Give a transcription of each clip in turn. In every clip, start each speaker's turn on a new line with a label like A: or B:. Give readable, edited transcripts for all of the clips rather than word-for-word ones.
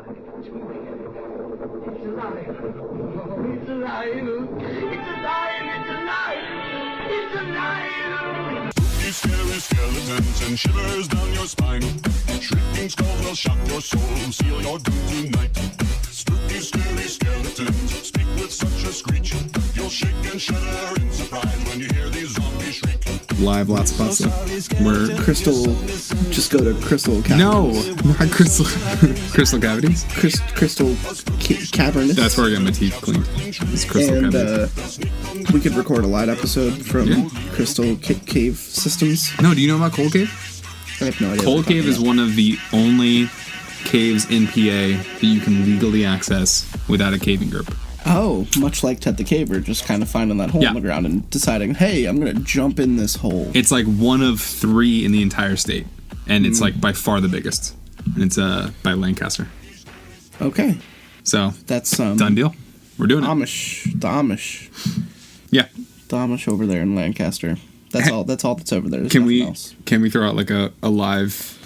A: alive. Oh, it's alive. It's alive. It's alive. It's alive.
B: Spooky, scary skeletons and shivers down your spine. Shrieking skulls will shock your soul, seal your doom tonight. Spooky, scary skeletons speak with such a screech. You'll shake and shudder in surprise when you hear these zombies shriek.
C: Live Lotsa Pasta. Where
D: Crystal, just go to crystal cavities.
C: no, not crystal crystal cavities.
D: Crystal cavernous.
C: That's where I got my teeth cleaned. It's crystal
D: And
C: cavities.
D: we could record a live episode from
C: Yeah.
D: Crystal Cave Systems.
C: No, do you know about Cold Cave?
D: I have no idea.
C: Cold Cave is one of the only caves in PA that you can legally access without a caving group.
D: Oh, much like Ted the Caver, just kind of finding that hole
C: Yeah.
D: in the ground and deciding, hey, I'm going to jump in this hole.
C: It's like one of 3 in the entire state, and it's like by far the biggest. And it's by Lancaster.
D: Okay.
C: So
D: That's
C: done deal. We're doing it.
D: The Amish.
C: Yeah.
D: The Amish over there in Lancaster. That's all that's over there. There's
C: Can
D: nothing
C: we
D: else.
C: throw out like a live,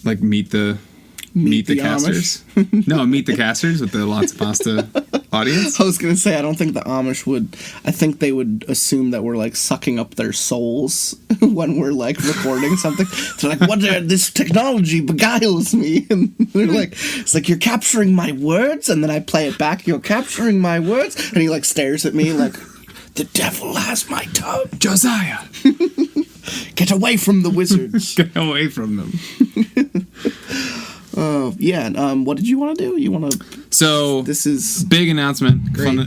C: like meet the casters? No, meet the casters with the Lotsa Pasta audience.
D: I was going to say, I don't think the Amish would... I think they would assume that we're, like, sucking up their souls when we're, like, recording something. They're like, this technology beguiles me. And they're like, it's like, you're capturing my words? And then I play it back, you're capturing my words? And he, like, stares at me like, the devil has my tongue.
C: Josiah,
D: Get away from the wizards.
C: get away from them.
D: Yeah, what did you want to do? You want to...
C: So
D: This is...
C: big announcement.
D: Great.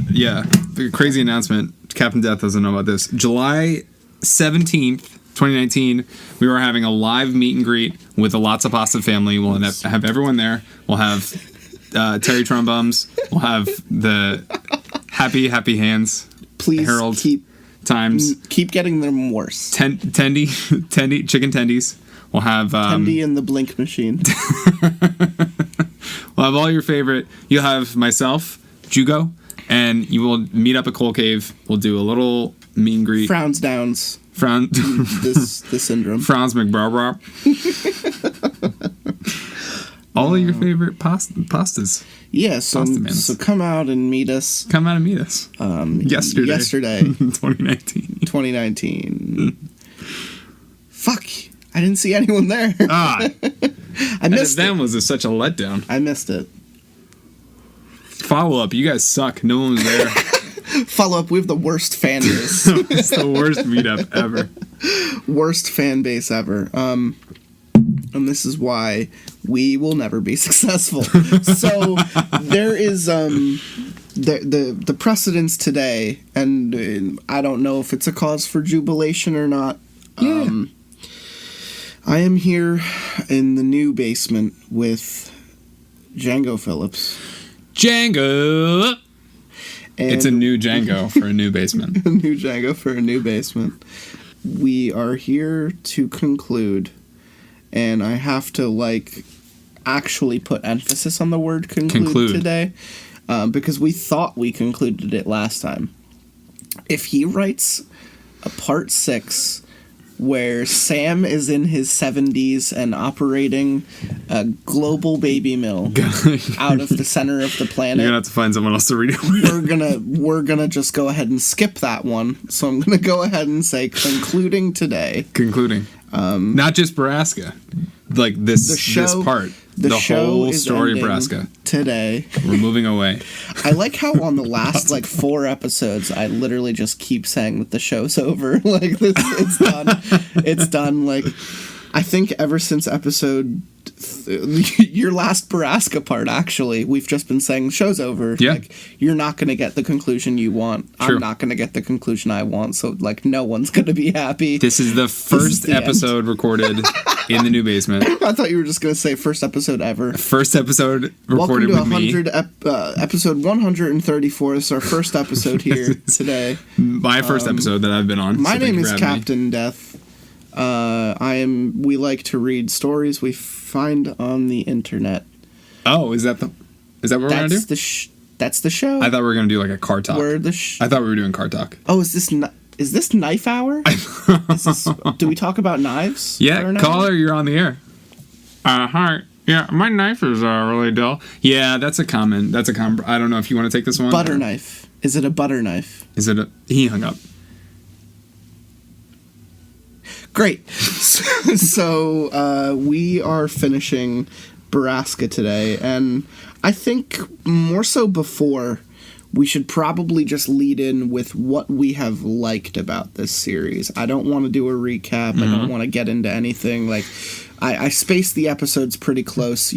C: Big, crazy announcement. Captain Death doesn't know about this. July 17th, 2019, we were having a live meet and greet with the Lotsa Pasta family. We'll have everyone there. We'll have Terry Trumbums. We'll have the Happy Hands.
D: Please
C: Harold
D: keep
C: Times.
D: getting them worse.
C: Tendy, chicken tendies. We'll have
D: Tendy and the Blink Machine.
C: We'll have all your favorite. You'll have myself, Jugo, and you will meet up at Cold Cave. We'll do a little meet and greet.
D: Frowns downs.
C: This
D: syndrome.
C: Franz McBarbar. All of your favorite pastas.
D: Yeah, so come out and meet us.
C: Come out and meet us. Yesterday. 2019.
D: 2019. Fuck. I didn't see anyone there. I missed
C: That
D: it.
C: was such a letdown.
D: I missed it.
C: Follow up. You guys suck. No one was there.
D: Follow up, we have the worst fan base.
C: It's the worst meetup ever.
D: Worst fan base ever. And this is why we will never be successful. So there is the precedence today, and I don't know if it's a cause for jubilation or not.
C: Yeah.
D: I am here in the new basement with Django Phillips.
C: Django!
D: And
C: It's a new Django for a new basement.
D: a new Django for a new basement. We are here to conclude, and I have to, actually put emphasis on the word conclude. Today, because we thought we concluded it last time. If he writes a part 6 where Sam is in his 70s and operating a global baby mill out of the center of the planet,
C: You're gonna have to find someone else to read it.
D: we're gonna just go ahead and skip that one. So I'm gonna go ahead and say concluding today.
C: Concluding. Not just Borrasca. Like this part. The
D: show
C: whole
D: is
C: story of
D: ending
C: Borrasca.
D: Today.
C: We're moving away.
D: I like how on the last 4 episodes I literally just keep saying that the show's over. It's done. It's done. I think ever since episode your last Borrasca part, actually, we've just been saying the show's over.
C: Yeah.
D: You're not going to get the conclusion you want.
C: True.
D: I'm not going to get the conclusion I want. So, no one's going to be happy.
C: This is the first episode recorded in the new basement.
D: I thought you were just going to say first episode ever.
C: First episode recorded
D: Welcome
C: with
D: to
C: me.
D: episode 134. This is our first episode here today.
C: My first episode that I've been on.
D: My
C: so thank
D: name
C: you
D: is
C: for having me.
D: Captain Death. We like to read stories we find on the internet.
C: Oh, is that what we're gonna do?
D: That's the show.
C: I thought we were gonna do a car talk. I thought we were doing car talk.
D: Oh, is this knife hour? Do we talk about knives?
C: Yeah, caller, you're on the air. Hi. Yeah, my knife is really dull. Yeah, that's a common. I don't know if you want to take this one.
D: Butter knife. Is it a butter knife?
C: He hung up.
D: Great. So we are finishing Borrasca today, and I think more so before, we should probably just lead in with what we have liked about this series. I don't want to do a recap. Mm-hmm. I don't want to get into anything. Like, I spaced the episodes pretty close.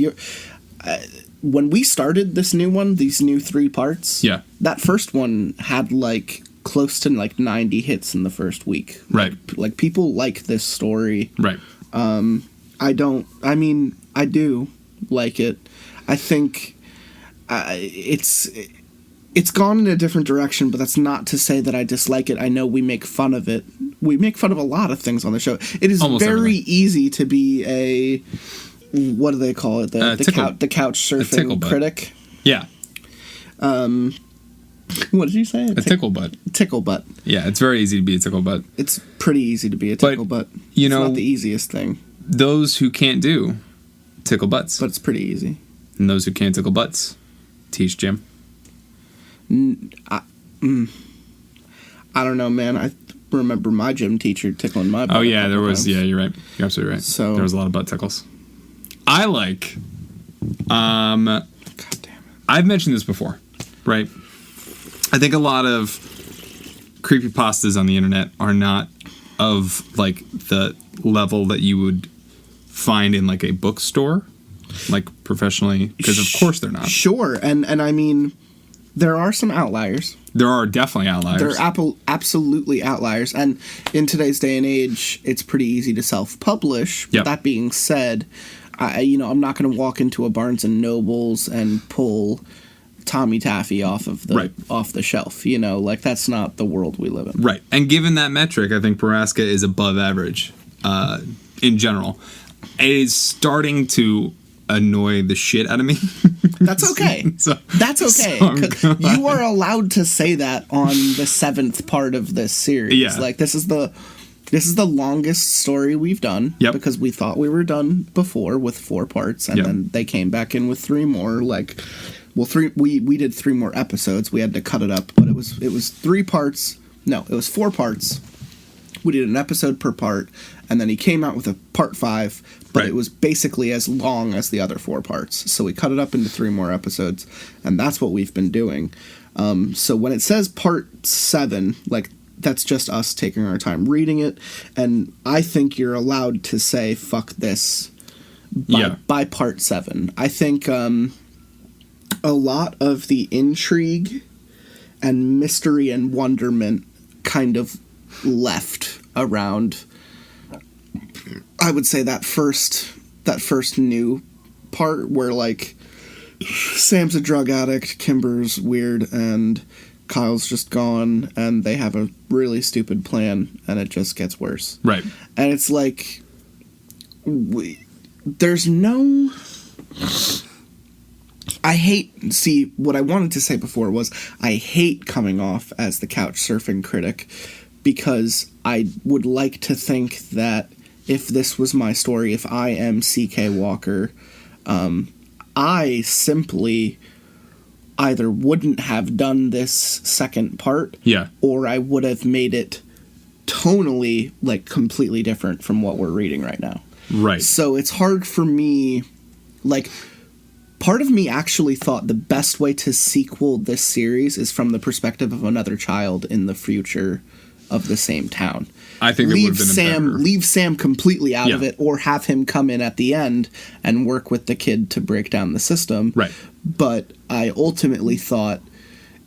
D: When we started this new one, these new 3 parts, that first one had like close to like 90 hits in the first week.
C: Right.
D: Like people like this story.
C: Right.
D: I do like it. I think it's gone in a different direction, but that's not to say that I dislike it. I know we make fun of it. We make fun of a lot of things on the show. It is almost very easy to be a, what do they call it? The couch surfing critic.
C: Yeah.
D: What did you say?
C: A tickle butt.
D: Tickle butt.
C: Yeah, it's very easy to be a tickle butt.
D: It's pretty easy to be a tickle butt.
C: It's
D: not the easiest thing.
C: Those who can't do tickle butts.
D: But it's pretty easy.
C: And those who can't tickle butts, teach Jim.
D: I don't know, man. I remember my gym teacher tickling my butt.
C: Oh, yeah, there was. Yeah, you're right. You're absolutely right. So there was a lot of butt tickles. I like. God damn it. I've mentioned this before, right? I think a lot of creepypastas on the internet are not of like the level that you would find in like a bookstore, like professionally, because of course they're not.
D: Sure, and I mean, there are some outliers.
C: There are definitely outliers.
D: There are absolutely outliers, and in today's day and age, it's pretty easy to self-publish. But that being said, I'm not going to walk into a Barnes and Nobles and pull Tommy Taffy off the shelf. Like that's not the world we live in.
C: Right, and given that metric, I think Borrasca is above average in general. It is starting to annoy the shit out of me.
D: That's okay. That's okay. You are allowed to say that on the 7th part of this series.
C: Yeah.
D: Like this is the longest story we've done.
C: Yep.
D: Because we thought we were done before with 4 parts, and then they came back in with 3 more. Like, well, we did 3 more episodes. We had to cut it up, but it was 3 parts. No, it was 4 parts. We did an episode per part, and then he came out with a part 5, but it was basically as long as the other 4 parts. So we cut it up into 3 more episodes, and that's what we've been doing. So when it says part 7, like, that's just us taking our time reading it, and I think you're allowed to say, fuck this, by part 7. I think a lot of the intrigue and mystery and wonderment kind of left around, I would say, that first new part where, like, Sam's a drug addict, Kimber's weird, and Kyle's just gone, and they have a really stupid plan, and it just gets worse.
C: Right.
D: And it's like, there's no... what I wanted to say before was, I hate coming off as the couch surfing critic, because I would like to think that if this was my story, if I am C.K. Walker, I simply either wouldn't have done this second part, or I would have made it tonally, like, completely different from what we're reading right now.
C: Right.
D: So it's hard for me, like, part of me actually thought the best way to sequel this series is from the perspective of another child in the future of the same town.
C: I think
D: leave Sam completely out of it, or have him come in at the end and work with the kid to break down the system.
C: Right.
D: But I ultimately thought,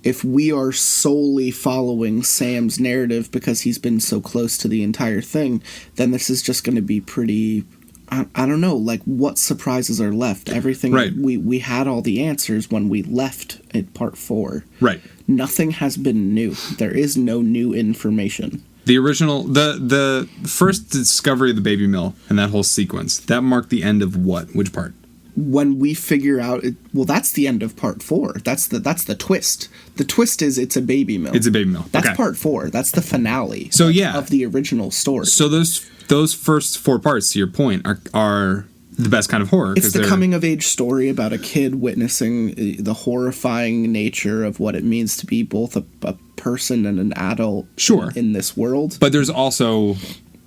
D: if we are solely following Sam's narrative because he's been so close to the entire thing, then this is just going to be pretty... I don't know, like, what surprises are left? Everything, we had all the answers when we left at part 4.
C: Right.
D: Nothing has been new. There is no new information.
C: The original, the first discovery of the baby mill and that whole sequence, that marked the end of what? Which part?
D: When we figure out, that's the end of part 4. That's the twist. The twist is it's a baby mill.
C: It's a baby mill.
D: That's part 4. That's the finale.
C: So
D: of the original story.
C: So those first 4 parts, to your point, are the best kind of horror.
D: It's the coming-of-age story about a kid witnessing the horrifying nature of what it means to be both a person and an adult in this world.
C: But there's also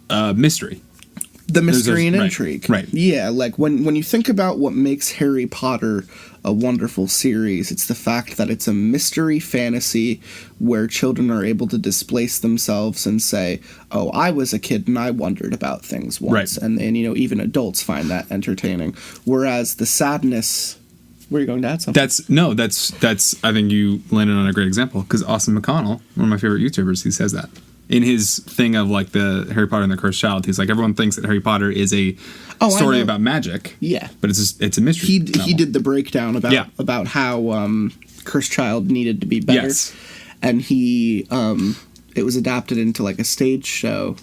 C: mystery.
D: The mystery and
C: right,
D: intrigue.
C: Right.
D: Yeah, like when you think about what makes Harry Potter a wonderful series, it's the fact that it's a mystery fantasy where children are able to displace themselves and say, oh, I was a kid and I wondered about things once.
C: Right.
D: And even adults find that entertaining. Whereas the sadness... Where are you going to add something?
C: That's I think you landed on a great example, because Austin McConnell, one of my favorite YouTubers, he says that. In his thing of like the Harry Potter and the Cursed Child, he's like, everyone thinks that Harry Potter is a story about magic.
D: Yeah.
C: But it's a mystery.
D: He did the breakdown about how Cursed Child needed to be better.
C: Yes.
D: And he it was adapted into like a stage show.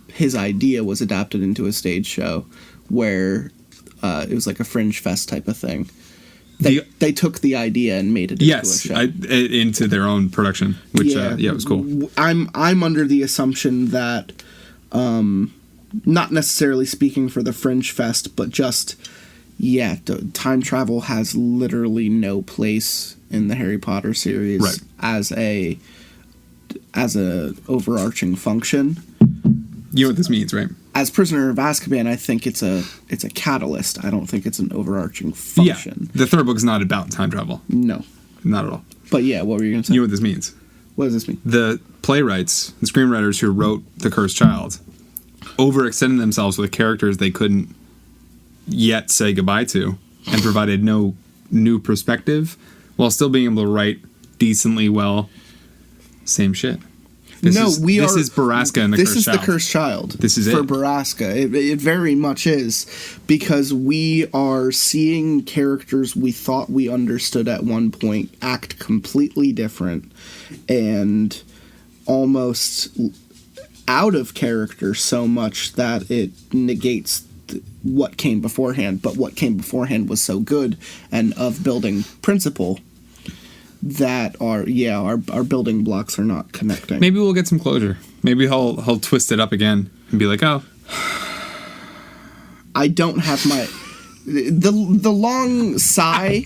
D: His idea was adapted into a stage show where it was like a Fringe Fest type of thing. They took the idea and made it into a show.
C: Into their own production, which it was cool.
D: I'm under the assumption that, not necessarily speaking for the Fringe Fest, but just time travel has literally no place in the Harry Potter series as a overarching function.
C: You know what this means, right?
D: As Prisoner of Azkaban, I think it's a catalyst. I don't think it's an overarching function.
C: Yeah, the third book is not about time travel.
D: No.
C: Not at all.
D: But yeah, what were you going to say?
C: You know what this means?
D: What does this mean?
C: The playwrights, the screenwriters who wrote The Cursed Child, overextended themselves with characters they couldn't yet say goodbye to, and provided no new perspective, while still being able to write decently well. Same shit. This is Borrasca and the Cursed Child. This is
D: the Cursed Child.
C: This is
D: for Borrasca. It very much is, because we are seeing characters we thought we understood at one point act completely different and almost out of character so much that it negates what came beforehand. But what came beforehand was so good and of building principle that our building blocks are not connecting.
C: Maybe we'll get some closure. Maybe he'll twist it up again and be like, oh.
D: I don't have my... The long sigh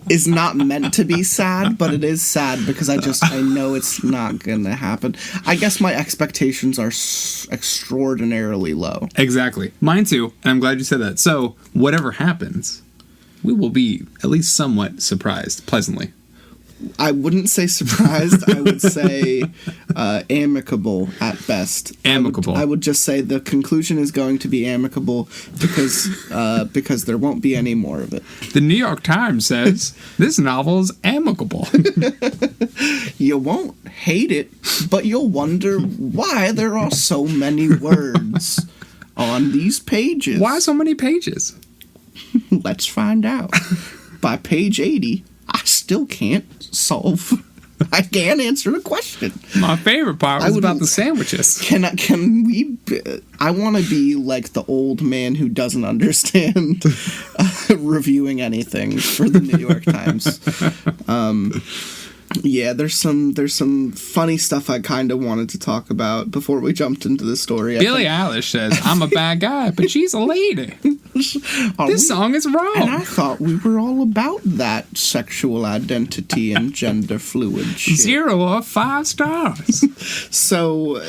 D: is not meant to be sad, but it is sad because I know it's not going to happen. I guess my expectations are extraordinarily low.
C: Exactly. Mine too, and I'm glad you said that. So, whatever happens, we will be at least somewhat surprised, pleasantly.
D: I wouldn't say surprised. I would say amicable at best.
C: Amicable.
D: I would just say the conclusion is going to be amicable because there won't be any more of it.
C: The New York Times says this novel's amicable.
D: You won't hate it, but you'll wonder why there are so many words on these pages.
C: Why so many pages?
D: Let's find out. By page 80, I still can't I can't answer the question.
C: My favorite part was about the sandwiches.
D: Can we? I want to be like the old man who doesn't understand reviewing anything for the New York Times. Yeah, there's some funny stuff I kind of wanted to talk about before we jumped into the story.
C: Billie Eilish says, I'm a bad guy, but she's a lady. This song is wrong.
D: And I thought we were all about that sexual identity and gender fluid shit.
C: 0 or 5 stars.
D: So,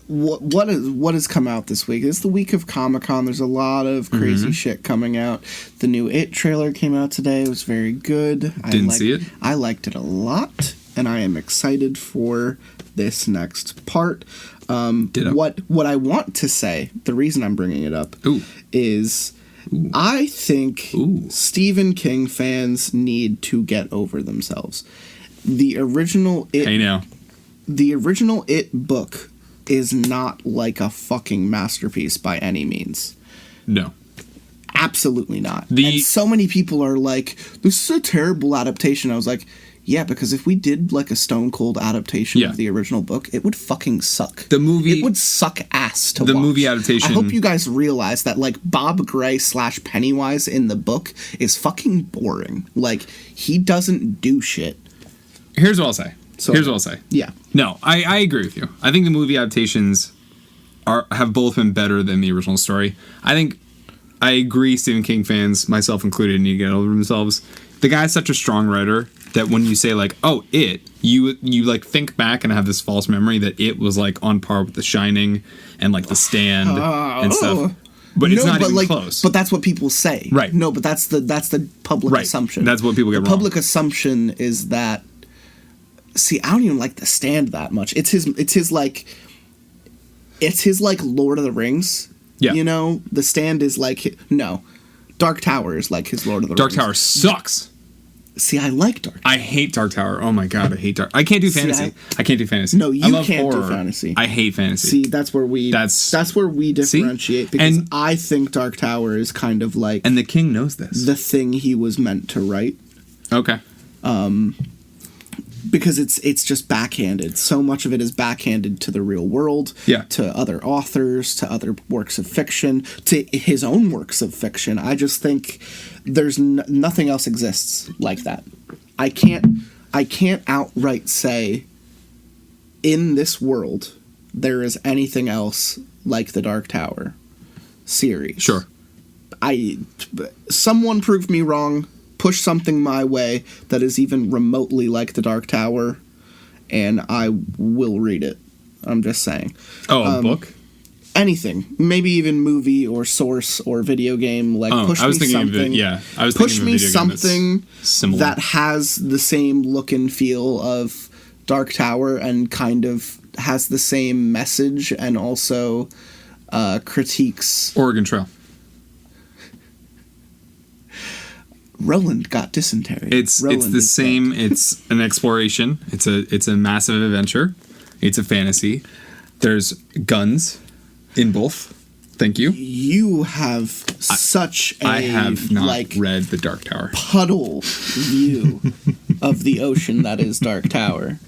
D: what has come out this week? It's the week of Comic-Con. There's a lot of crazy shit coming out. The new It trailer came out today. It was very good.
C: Didn't see it.
D: I liked it a lot. And I am excited for this next part. What I want to say, the reason I'm bringing it up, is I think Stephen King fans need to get over themselves. The original It book is not like a fucking masterpiece by any means.
C: No.
D: Absolutely not. And so many people are like, this is a terrible adaptation. I was like, yeah, because if we did like a stone cold adaptation of the original book, it would fucking suck. It would suck ass to watch.
C: The movie adaptation.
D: I hope you guys realize that like Bob Gray / Pennywise in the book is fucking boring. Like, he doesn't do shit.
C: Here's what I'll say. Yeah. No, I agree with you. I think the movie adaptations have both been better than the original story. I agree, Stephen King fans, myself included, need to get over themselves. The guy's such a strong writer that when you say like, oh, you like think back and have this false memory that it was like on par with The Shining and like The Stand and stuff. But it's not even close.
D: But that's what people say.
C: Right.
D: No, but that's the public assumption.
C: That's what people get wrong.
D: The public assumption is that. See, I don't even like The Stand that much. It's his like Lord of the Rings.
C: Yeah.
D: You know, The Stand is like Dark Tower is like his Lord of the Rings.
C: Dark Tower sucks.
D: See, I like Dark Tower.
C: I hate Dark Tower. Oh my god, I hate Dark. I can't do fantasy. I can't do fantasy.
D: No, you can't
C: horror.
D: do fantasy.
C: I hate fantasy.
D: See, that's where we differentiate because I think Dark Tower is kind of like
C: and the King knows this.
D: The thing he was meant to write.
C: Okay.
D: Because it's just backhanded. So much of it is backhanded to the real world, to other authors, to other works of fiction, to his own works of fiction. I just think there's nothing else exists like that. I can't outright say in this world there is anything else like the Dark Tower series.
C: Sure.
D: Someone proved me wrong. Push something my way that is even remotely like the Dark Tower, and I will read it. I'm just saying.
C: Oh, a book?
D: Anything. Maybe even movie or source or video game. Like push me something.
C: Push
D: me something that has the same look and feel of Dark Tower and kind of has the same message and also critiques
C: Oregon Trail.
D: Roland got dysentery.
C: It's the same. It's an exploration. It's a massive adventure. It's a fantasy. There's guns in both. Thank you. You
D: have such a
C: I have not read the Dark Tower
D: puddle view of the ocean that is Dark Tower.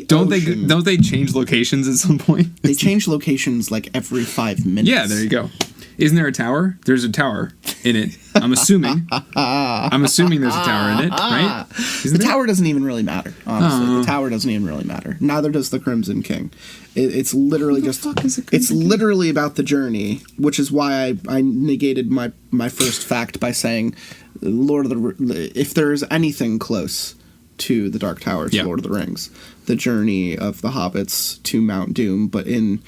C: Don't they change locations at some point?
D: They change locations like every 5 minutes.
C: Yeah, there you go. Isn't there a tower? There's a tower in it. I'm assuming. There's a tower in it, right?
D: The tower doesn't even really matter, honestly. The tower doesn't even really matter. Neither does the Crimson King. It's literally it's literally about the journey, which is why I negated my first fact by saying if there's anything close to the Dark Tower, it's Lord of the Rings. The journey of the hobbits to Mt.Doom, but in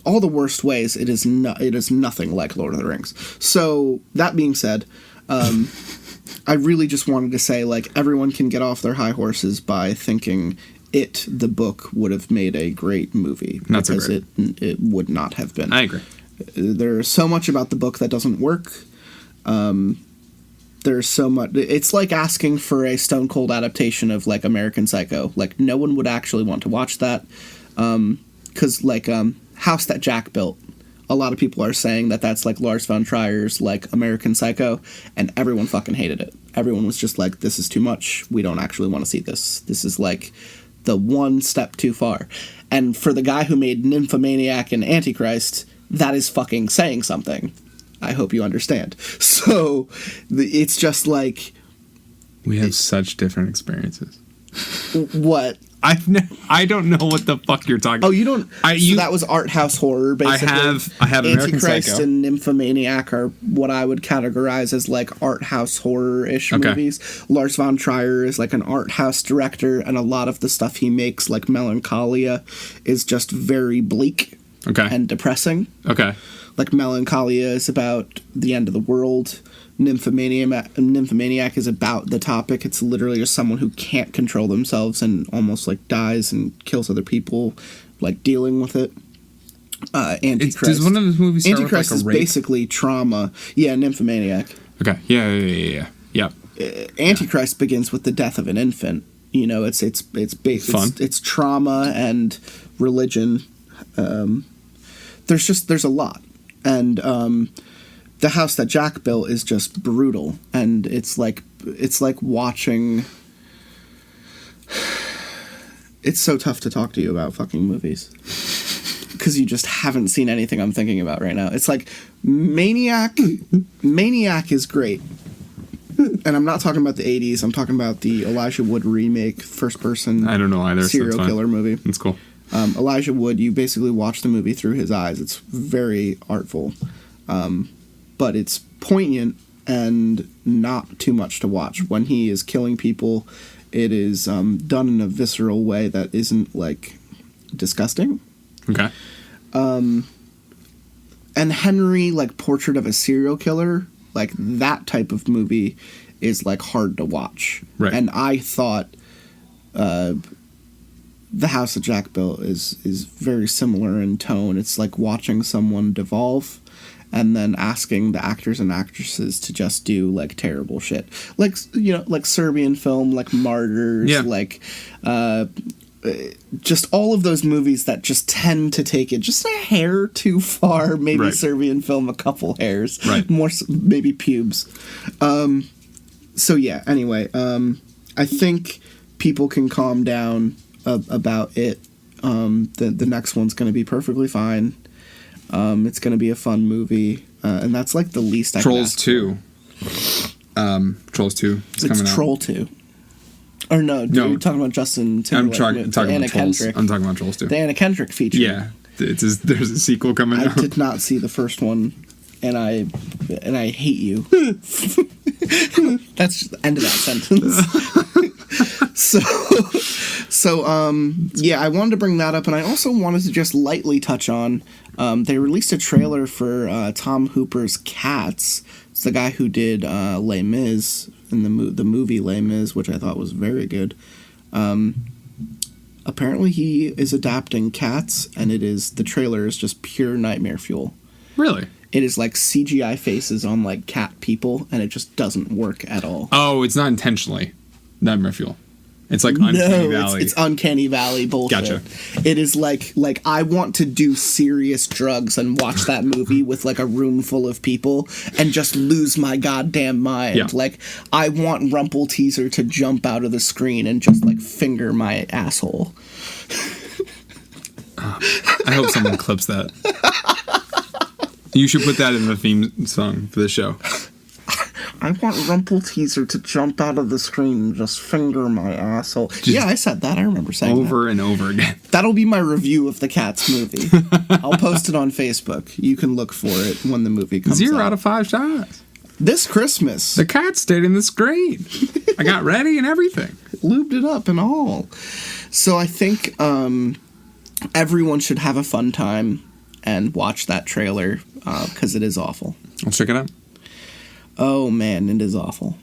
D: all the worst ways, it is nothing like Lord of the Rings. So that being said, I really just wanted to say, like, everyone can get off their high horses by thinking the book would have made a great movie.
C: Not so great.
D: It would not have been.
C: I agree.
D: There's so much about the book that doesn't work. There's so much. It's like asking for a Stone Cold adaptation of like American Psycho. Like, no one would actually want to watch that. Because like House That Jack Built, a lot of people are saying that that's like Lars von Trier's like American Psycho, and everyone fucking hated it. Everyone was just like, this is too much. We don't actually want to see this. This is like the one step too far. And for the guy who made Nymphomaniac and Antichrist, that is fucking saying something. I hope you understand. So it's just like...
C: We have such different experiences.
D: What?
C: I don't know what the fuck you're talking about.
D: Oh, you don't... So that was art house horror, basically.
C: I have American
D: Antichrist
C: Psycho.
D: and Nymphomaniac are what I would categorize as like art house horror-ish movies. Lars von Trier is like an art house director, and a lot of the stuff he makes, like Melancholia, is just very bleak and depressing.
C: Okay.
D: Like Melancholia is about the end of the world. Nymphomaniac is about the topic. It's literally just someone who can't control themselves and almost like dies and kills other people, like dealing with it. Antichrist.
C: Does one of those movies start
D: Antichrist
C: with like a rape?
D: is basically trauma. Yeah, Nymphomaniac.
C: Okay. Yeah.
D: Antichrist begins with the death of an infant. You know, it's it's trauma and religion. There's a lot. And The House That Jack Built is just brutal, and it's like watching. It's so tough to talk to you about fucking movies because you just haven't seen anything I'm thinking about right now. It's like Maniac. Maniac is great, and I'm not talking about the 80s. I'm talking about the Elijah Wood remake, first person.
C: I don't know either.
D: Serial killer movie.
C: It's cool.
D: Elijah Wood, you basically watch the movie through his eyes. It's very artful, but it's poignant and not too much to watch. When he is killing people, it is done in a visceral way that isn't, like, disgusting.
C: Okay.
D: And Henry, like, Portrait of a Serial Killer, like, that type of movie is, like, hard to watch.
C: Right.
D: And I thought The House that Jack Built is very similar in tone. It's like watching someone devolve and then asking the actors and actresses to just do, like, terrible shit. Like, you know, like Serbian film, like Martyrs, like, just all of those movies that just tend to take it just a hair too far. Maybe Serbian film, a couple hairs. More, maybe pubes. So, yeah, anyway, I think people can calm down about it. The next one's going to be perfectly fine. It's going to be a fun movie. And that's, like, the least I can ask for. Trolls 2 is coming out. It's Troll 2. Or no, you're talking about Justin Timberlake.
C: I'm talking about Trolls. I'm talking about Trolls 2.
D: The Anna Kendrick feature.
C: Yeah. There's a sequel coming out.
D: I did not see the first one, and I hate you. That's the end of that sentence. Yeah, I wanted to bring that up, and I also wanted to just lightly touch on, they released a trailer for Tom Hooper's Cats. It's the guy who did Les Mis in the movie Les Mis, which I thought was very good. Apparently he is adapting Cats, and the trailer is just pure nightmare fuel.
C: Really?
D: It is like CGI faces on, like, cat people, and it just doesn't work at all.
C: Oh, it's not intentionally nightmare fuel. It's like Uncanny Valley.
D: It's Uncanny Valley bullshit.
C: Gotcha.
D: It is like I want to do serious drugs and watch that movie with, like, a room full of people and just lose my goddamn mind.
C: Yeah.
D: Like, I want Rumple Teaser to jump out of the screen and just, like, finger my asshole.
C: I hope someone clips that. You should put that in the theme song for the show.
D: I want Rumple Teaser to jump out of the screen and just finger my asshole. Yeah, I said that. I remember saying
C: over and over again.
D: That'll be my review of the Cats movie. I'll post it on Facebook. You can look for it when the movie comes out.
C: 0 out of 5 stars.
D: This Christmas.
C: The cat stayed in the screen. I got ready and everything.
D: Lubed it up and all. So I think everyone should have a fun time and watch that trailer because it is awful.
C: Let's check it out.
D: Oh, man, it is awful.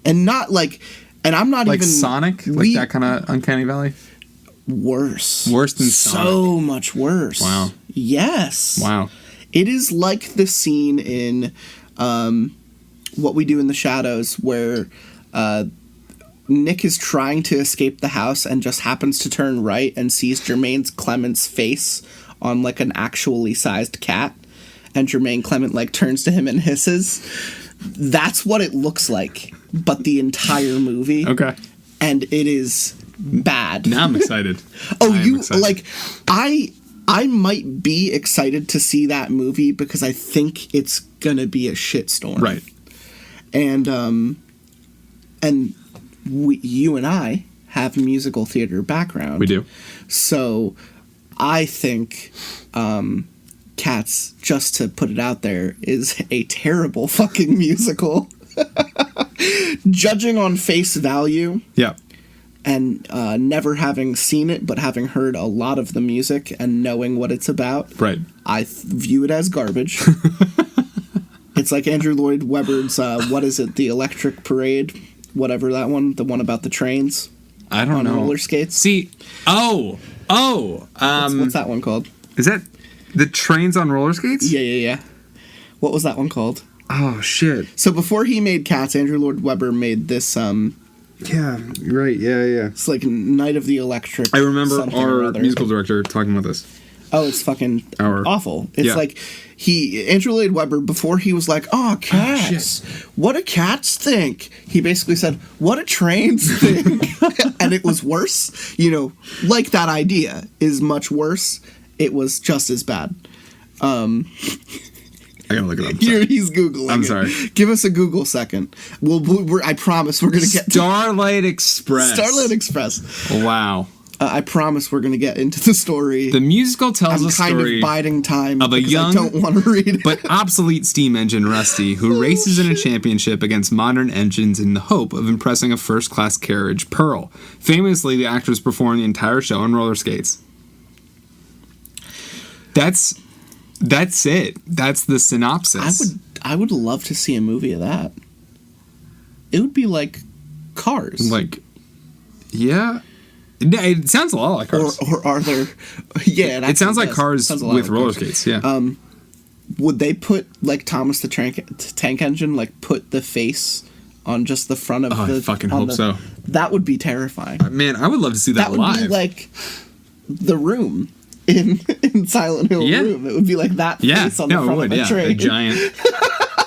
D: And not like... And I'm not
C: like
D: even...
C: Sonic? Like that kind of Uncanny Valley?
D: Worse.
C: Worse than Sonic?
D: So much worse.
C: Wow.
D: Yes.
C: Wow.
D: It is like the scene in What We Do in the Shadows where Nick is trying to escape the house and just happens to turn right and sees Jermaine Clement's face on, like, an actually sized cat. And Jermaine Clement, like, turns to him and hisses. That's what it looks like, but the entire movie.
C: Okay.
D: And it is bad.
C: Now I'm excited.
D: Excited. Like, I might be excited to see that movie because I think it's gonna be a shitstorm.
C: Right.
D: And you and I have musical theater background.
C: We do.
D: So I think Cats, just to put it out there, is a terrible fucking musical. Judging on face value.
C: Yeah.
D: And never having seen it, but having heard a lot of the music and knowing what it's about.
C: Right.
D: I view it as garbage. It's like Andrew Lloyd Webber's, what is it, The Electric Parade? Whatever that one, the one about the trains.
C: I don't know.
D: On roller skates.
C: See, what's
D: that one called?
C: Is that the trains on roller skates?
D: Yeah. What was that one called?
C: Oh, shit.
D: So before he made Cats, Andrew Lloyd Webber made this,
C: yeah, right, yeah.
D: It's like Night of the Electric.
C: I remember our musical director talking about this.
D: Oh, it's fucking awful. It's like Andrew Lloyd Webber, before he was like, oh, cats. What do cats think? He basically said, what do trains think? And it was worse. You know, like that idea is much worse. It was just as bad.
C: I gotta look it up.
D: He's Googling
C: I'm
D: it.
C: sorry.
D: Give us a Google second. I promise we're gonna get
C: Starlight Express.
D: Starlight Express.
C: Wow.
D: I promise we're going to get into the story.
C: The musical tells
D: I'm
C: a story
D: kind of biding time
C: of a young,
D: I don't want to read it.
C: but obsolete steam engine Rusty who races in a championship against modern engines in the hope of impressing a first-class carriage, Pearl. Famously, the actors perform the entire show on roller skates. That's it. That's the synopsis.
D: I would love to see a movie of that. It would be like Cars.
C: Like, yeah. It sounds a lot like Cars.
D: Or are there... Yeah,
C: it sounds like Cars with roller skates, yeah.
D: Would they put, like, Thomas the Tank Engine, like, put the face on just the front of the...
C: I fucking hope so.
D: That would be terrifying.
C: Man, I would love to see that live.
D: That would be like The Room in Silent Hill Room. It would be like that face on the front of a train.
C: A giant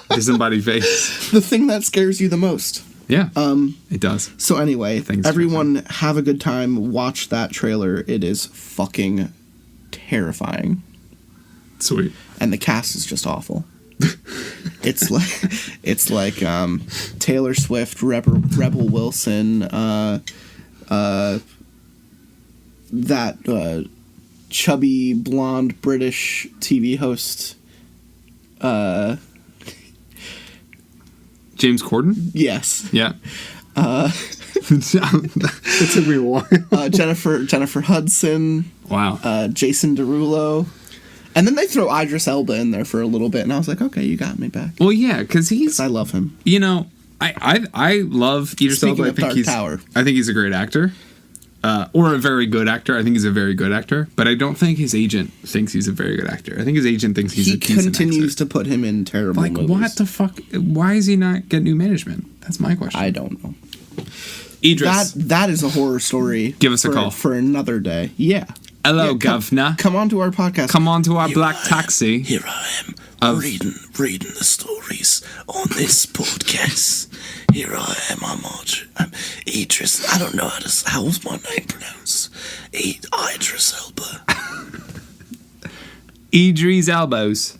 C: disembodied face.
D: The thing that scares you the most.
C: Yeah, it does.
D: So anyway, everyone have a good time. Watch that trailer. It is fucking terrifying.
C: Sweet.
D: And the cast is just awful. It's like Taylor Swift, Rebel Wilson, that chubby blonde British TV host.
C: James Corden?
D: Yes.
C: Yeah. It took me a while.
D: Jennifer Hudson.
C: Wow.
D: Jason Derulo. And then they throw Idris Elba in there for a little bit, and I was like, okay, you got me back.
C: Well, yeah, because
D: I love him.
C: You know, I love Idris Elba.
D: I
C: think he's a great actor. Or a very good actor. I think he's a very good actor. But I don't think his agent thinks he's a very good actor. I think his agent thinks he's a decent actor. He continues
D: to put him in terrible movies.
C: What the fuck? Why does he not get new management? That's my question.
D: I don't know.
C: Idris.
D: That is a horror story.
C: Give us a call.
D: For another day. Yeah.
C: Hello, governor.
D: Come on to our podcast.
C: Come on to our black taxi.
E: Here I am, reading the stories on this podcast. Here I am, I'm Idris. I don't know how was my name pronounced? Idris Elba.
C: Idris Elbows.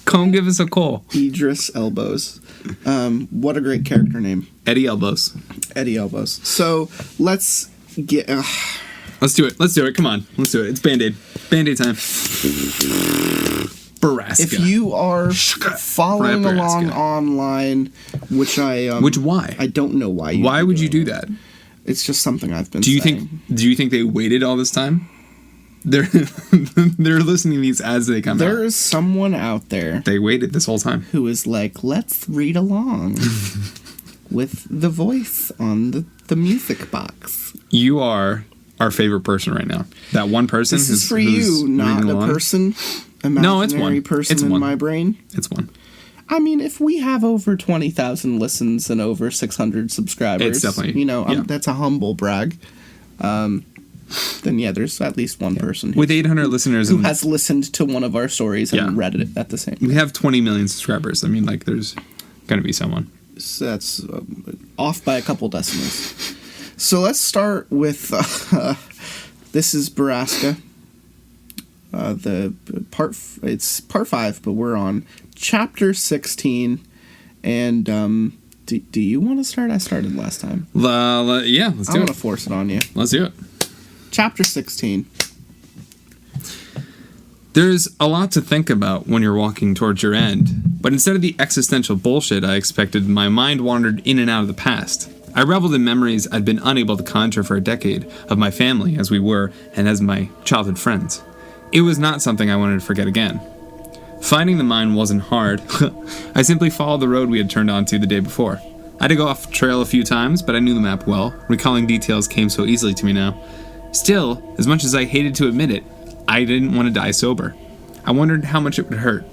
C: Come give us a call.
D: Idris Elbows. What a great character name.
C: Eddie Elbows.
D: Eddie Elbows. So let's get.
C: Let's do it. Come on. Let's do it. It's Band-Aid. Band-Aid time. Borrasca.
D: If you are following along online, which why? I don't know why.
C: Why would you do that?
D: It's just something I've been saying.
C: Do you think they waited all this time? They're listening to these as they come out.
D: There is someone out there.
C: They waited this whole time.
D: Who is like, let's read along with the voice on the music box.
C: You are our favorite person right now. That one person.
D: This is for you, not a person.
C: No, it's one.
D: Person
C: it's
D: in
C: one.
D: My brain.
C: It's one.
D: I mean, if we have over 20,000 listens and over 600 subscribers,
C: it's definitely,
D: that's a humble brag. Then yeah, there's at least one person
C: with 800 listeners
D: who has listened to one of our stories and read it at the same time.
C: We have 20 million subscribers. I mean, like, there's gonna be someone.
D: So that's off by a couple decimals. So let's start with this is Borrasca. It's part 5, but we're on chapter 16. And do you want to start? I started last time.
C: Yeah, let's do it.
D: I want to force it on you.
C: Let's do it.
D: Chapter 16.
C: There's a lot to think about when you're walking towards your end, but instead of the existential bullshit I expected, my mind wandered in and out of the past. I reveled in memories I'd been unable to conjure for a decade, of my family as we were and as my childhood friends. It was not something I wanted to forget again. Finding the mine wasn't hard. I simply followed the road we had turned onto the day before. I had to go off trail a few times, but I knew the map well. Recalling details came so easily to me now. Still, as much as I hated to admit it, I didn't want to die sober. I wondered how much it would hurt.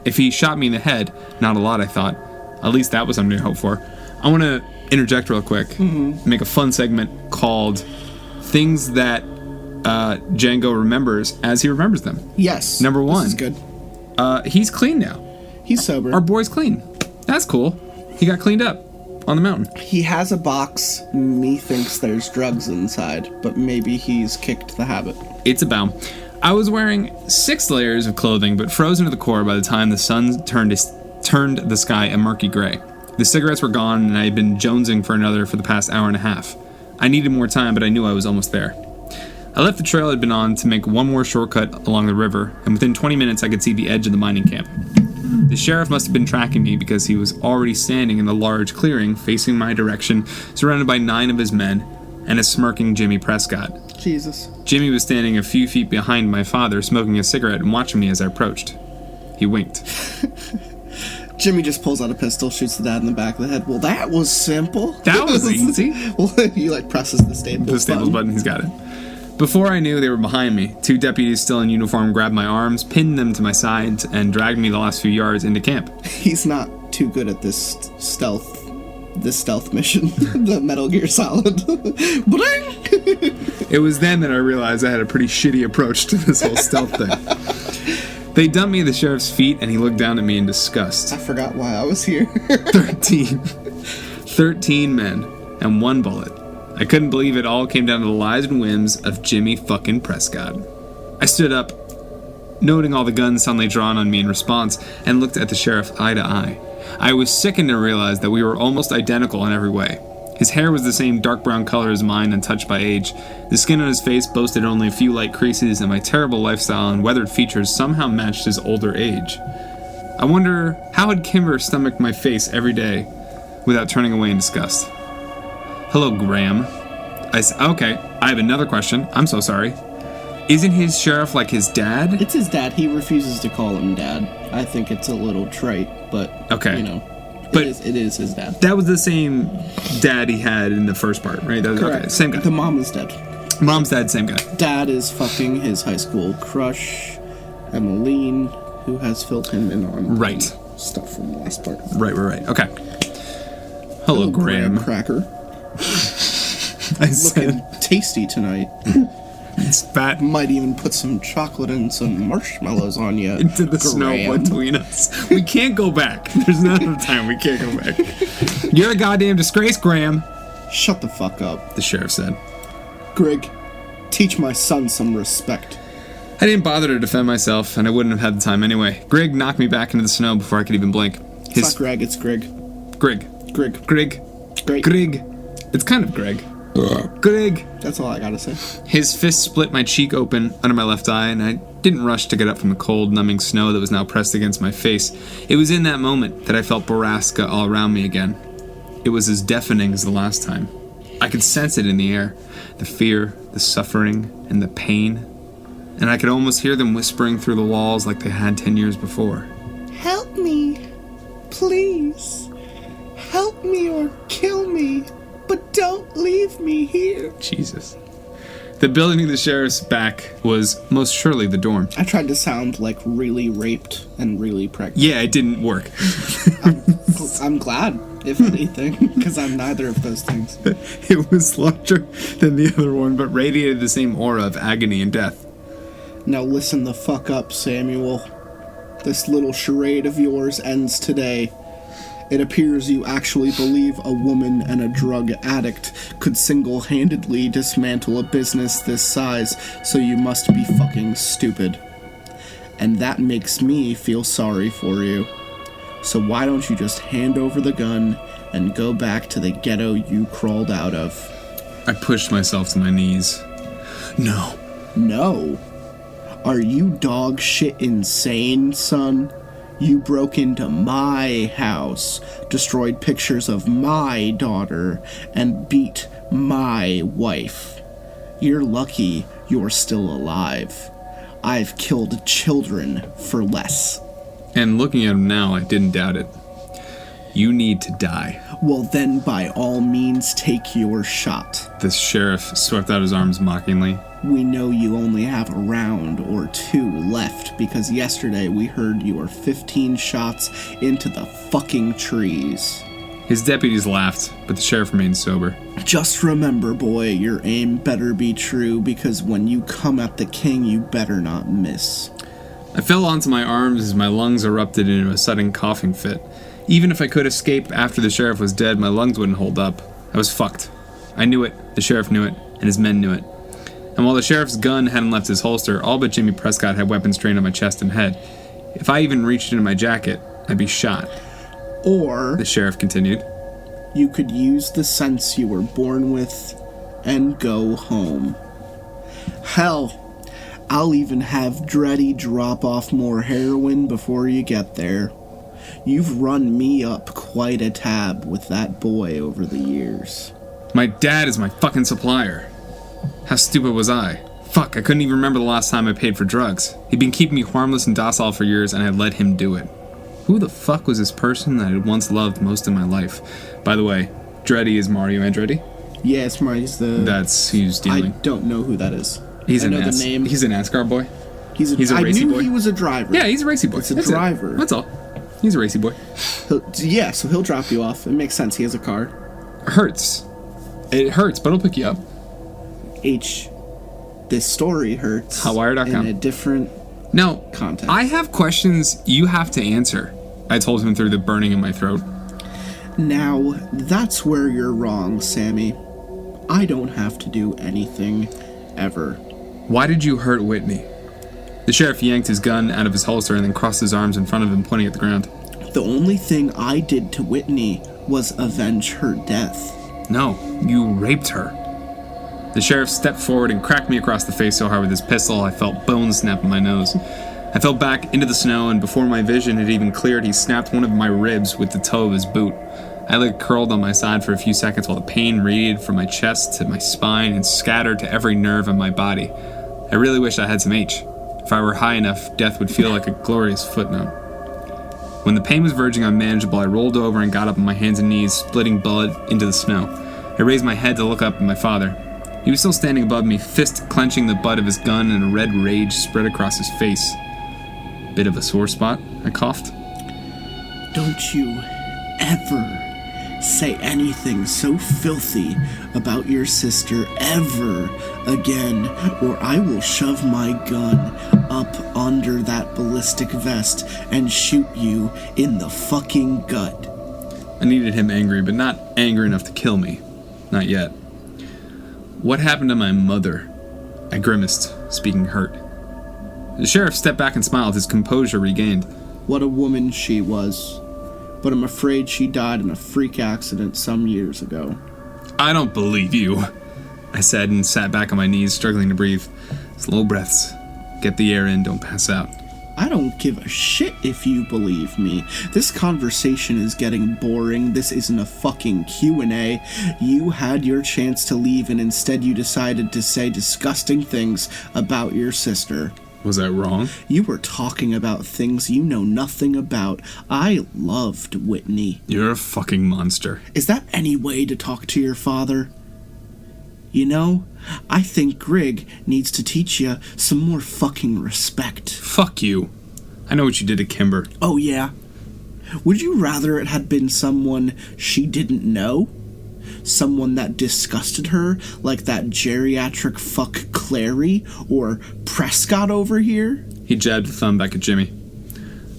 C: If he shot me in the head, not a lot, I thought. At least that was something to hope for. I want to interject real quick, make a fun segment called Things That Django Remembers as he remembers them.
D: Yes.
C: Number 1.
D: This is good.
C: He's clean now.
D: He's sober.
C: Our boy's clean. That's cool. He got cleaned up on the mountain.
D: He has a box. Me thinks there's drugs inside, but maybe he's kicked the habit.
C: It's a bow. I was wearing 6 layers of clothing, but frozen to the core by the time the sun turned the sky a murky gray. The cigarettes were gone, and I had been jonesing for another for the past hour and a half. I needed more time, but I knew I was almost there. I left the trail I'd been on to make one more shortcut along the river, and within 20 minutes I could see the edge of the mining camp. The sheriff must have been tracking me because he was already standing in the large clearing facing my direction, surrounded by 9 of his men and a smirking Jimmy Prescott.
D: Jesus.
C: Jimmy was standing a few feet behind my father, smoking a cigarette and watching me as I approached. He winked.
D: Jimmy just pulls out a pistol, shoots the dad in the back of the head. Well, that was simple.
C: That was easy.
D: Well, he presses the Staples
C: button. He's got it. Before I knew, they were behind me. 2 deputies still in uniform grabbed my arms, pinned them to my sides, and dragged me the last few yards into camp.
D: He's not too good at this stealth mission. The Metal Gear Solid.
C: It was then that I realized I had a pretty shitty approach to this whole stealth thing. They dumped me at the sheriff's feet, and he looked down at me in disgust.
D: I forgot why I was here.
C: 13 men, and 1 bullet. I couldn't believe it all came down to the lies and whims of Jimmy fucking Prescott. I stood up, noting all the guns suddenly drawn on me in response, and looked at the sheriff eye to eye. I was sickened to realize that we were almost identical in every way. His hair was the same dark brown color as mine, untouched by age. The skin on his face boasted only a few light creases, and my terrible lifestyle and weathered features somehow matched his older age. I wonder, how had Kimber stomached my face every day without turning away in disgust? Hello, Graham. Okay, I have another question. I'm so sorry. Isn't his sheriff like his dad?
D: It's his dad. He refuses to call him dad. I think it's a little trite, but,
C: okay.
D: It is his dad.
C: That was the same dad he had in the first part, right? That was,
D: correct.
C: Okay, same guy.
D: The mom is dead.
C: Mom's dad, same guy.
D: Dad is fucking his high school crush, Emmeline, who has filled him in on stuff from the last part.
C: Right. Okay. Hello, Graham.
D: Cracker. Looking tasty tonight.
C: It's fat.
D: Might even put some chocolate and some marshmallows on you.
C: Into the snow between us. We can't go back. There's not enough time. We can't go back. You're a goddamn disgrace, Graham.
D: Shut the fuck up,
C: the sheriff said.
D: Greg, teach my son some respect.
C: I didn't bother to defend myself, and I wouldn't have had the time anyway. Greg knocked me back into the snow before I could even blink.
D: It's not Greg, it's Greg.
C: Greg. It's kind of Greg. Greg.
D: That's all I gotta say.
C: His fist split my cheek open under my left eye, and I didn't rush to get up from the cold, numbing snow that was now pressed against my face. It was in that moment that I felt Borrasca all around me again. It was as deafening as the last time. I could sense it in the air, the fear, the suffering, and the pain, and I could almost hear them whispering through the walls like they had 10 years before.
D: Help me, please. Help me or kill me. But don't leave me here.
C: Jesus. The building of the sheriff's back was most surely the dorm.
D: I tried to sound like really raped and really pregnant.
C: Yeah, it didn't work.
D: I'm glad, if anything, because I'm neither of those things.
C: It was larger than the other one, but radiated the same aura of agony and death.
D: Now listen the fuck up, Samuel. This little charade of yours ends today. It appears you actually believe a woman and a drug addict could single-handedly dismantle a business this size, so you must be fucking stupid. And that makes me feel sorry for you. So why don't you just hand over the gun and go back to the ghetto you crawled out of?
C: I pushed myself to my knees. No.
D: No? Are you dog shit insane, son? You broke into my house, destroyed pictures of my daughter, and beat my wife. You're lucky you're still alive. I've killed children for less.
C: And looking at him now, I didn't doubt it. You need to die.
D: Well then, by all means, take your shot.
C: The sheriff swept out his arms mockingly.
D: We know you only have a round or 2 left because yesterday we heard you were 15 shots into the fucking trees.
C: His deputies laughed, but the sheriff remained sober.
D: Just remember, boy, your aim better be true because when you come at the king, you better not miss.
C: I fell onto my arms as my lungs erupted into a sudden coughing fit. Even if I could escape after the sheriff was dead, my lungs wouldn't hold up. I was fucked. I knew it, the sheriff knew it, and his men knew it. And while the sheriff's gun hadn't left his holster, all but Jimmy Prescott had weapons trained on my chest and head. If I even reached into my jacket, I'd be shot.
D: Or,
C: the sheriff continued,
D: you could use the sense you were born with and go home. Hell, I'll even have Dreddy drop off more heroin before you get there. You've run me up quite a tab with that boy over the years.
C: My dad is my fucking supplier. How stupid was I? Fuck, I couldn't even remember the last time I paid for drugs. He'd been keeping me harmless and docile for years, and I let him do it. Who the fuck was this person that I had once loved most in my life? By the way, Dreddy is Mario Andretti?
D: Yeah, it's Marty's the...
C: That's who's dealing.
D: I don't know who that is.
C: He's
D: I know the name.
C: He's an NASCAR boy.
D: He's a
C: racy
D: I knew
C: boy.
D: he was a driver.
C: Yeah, he's a racy boy.
D: It's a driver.
C: That's all. He's a racy boy.
D: So he'll drop you off. It makes sense. He has a car.
C: Hurts. It hurts, but it'll pick you up.
D: This story hurts.
C: Hotwire.com.
D: In a different context.
C: I have questions you have to answer. I told him through the burning in my throat.
D: Now, that's where you're wrong, Sammy. I don't have to do anything, ever.
C: Why did you hurt Whitney? The sheriff yanked his gun out of his holster and then crossed his arms in front of him, pointing at the ground.
D: The only thing I did to Whitney was avenge her death.
C: No, you raped her. The sheriff stepped forward and cracked me across the face so hard with his pistol I felt bones snap in my nose. I fell back into the snow, and before my vision had even cleared, he snapped one of my ribs with the toe of his boot. I lay curled on my side for a few seconds while the pain radiated from my chest to my spine and scattered to every nerve in my body. I really wish I had some H. If I were high enough, death would feel like a glorious footnote. When the pain was verging on manageable, I rolled over and got up on my hands and knees, splitting blood into the snow. I raised my head to look up at my father. He was still standing above me, fist clenching the butt of his gun, and a red rage spread across his face. Bit of a sore spot, I coughed.
D: Don't you ever say anything so filthy about your sister ever again, or I will shove my gun up under that ballistic vest and shoot you in the fucking gut.
C: I needed him angry, but not angry enough to kill me. Not yet. What happened to my mother? I grimaced, speaking hurt. The sheriff stepped back and smiled, his composure regained.
D: What a woman she was. But I'm afraid she died in a freak accident some years ago.
C: I don't believe you, I said and sat back on my knees, struggling to breathe. Slow breaths. Get the air in, don't pass out.
D: I don't give a shit if you believe me. This conversation is getting boring. This isn't a fucking Q&A. You had your chance to leave and instead you decided to say disgusting things about your sister.
C: Was I wrong?
D: You were talking about things you know nothing about. I loved Whitney.
C: You're a fucking monster.
D: Is that any way to talk to your father? You know, I think Grig needs to teach you some more fucking respect.
C: Fuck you. I know what you did to Kimber.
D: Oh, yeah? Would you rather it had been someone she didn't know? Someone that disgusted her, like that geriatric fuck Clary or Prescott over here?
C: He jabbed a thumb back at Jimmy.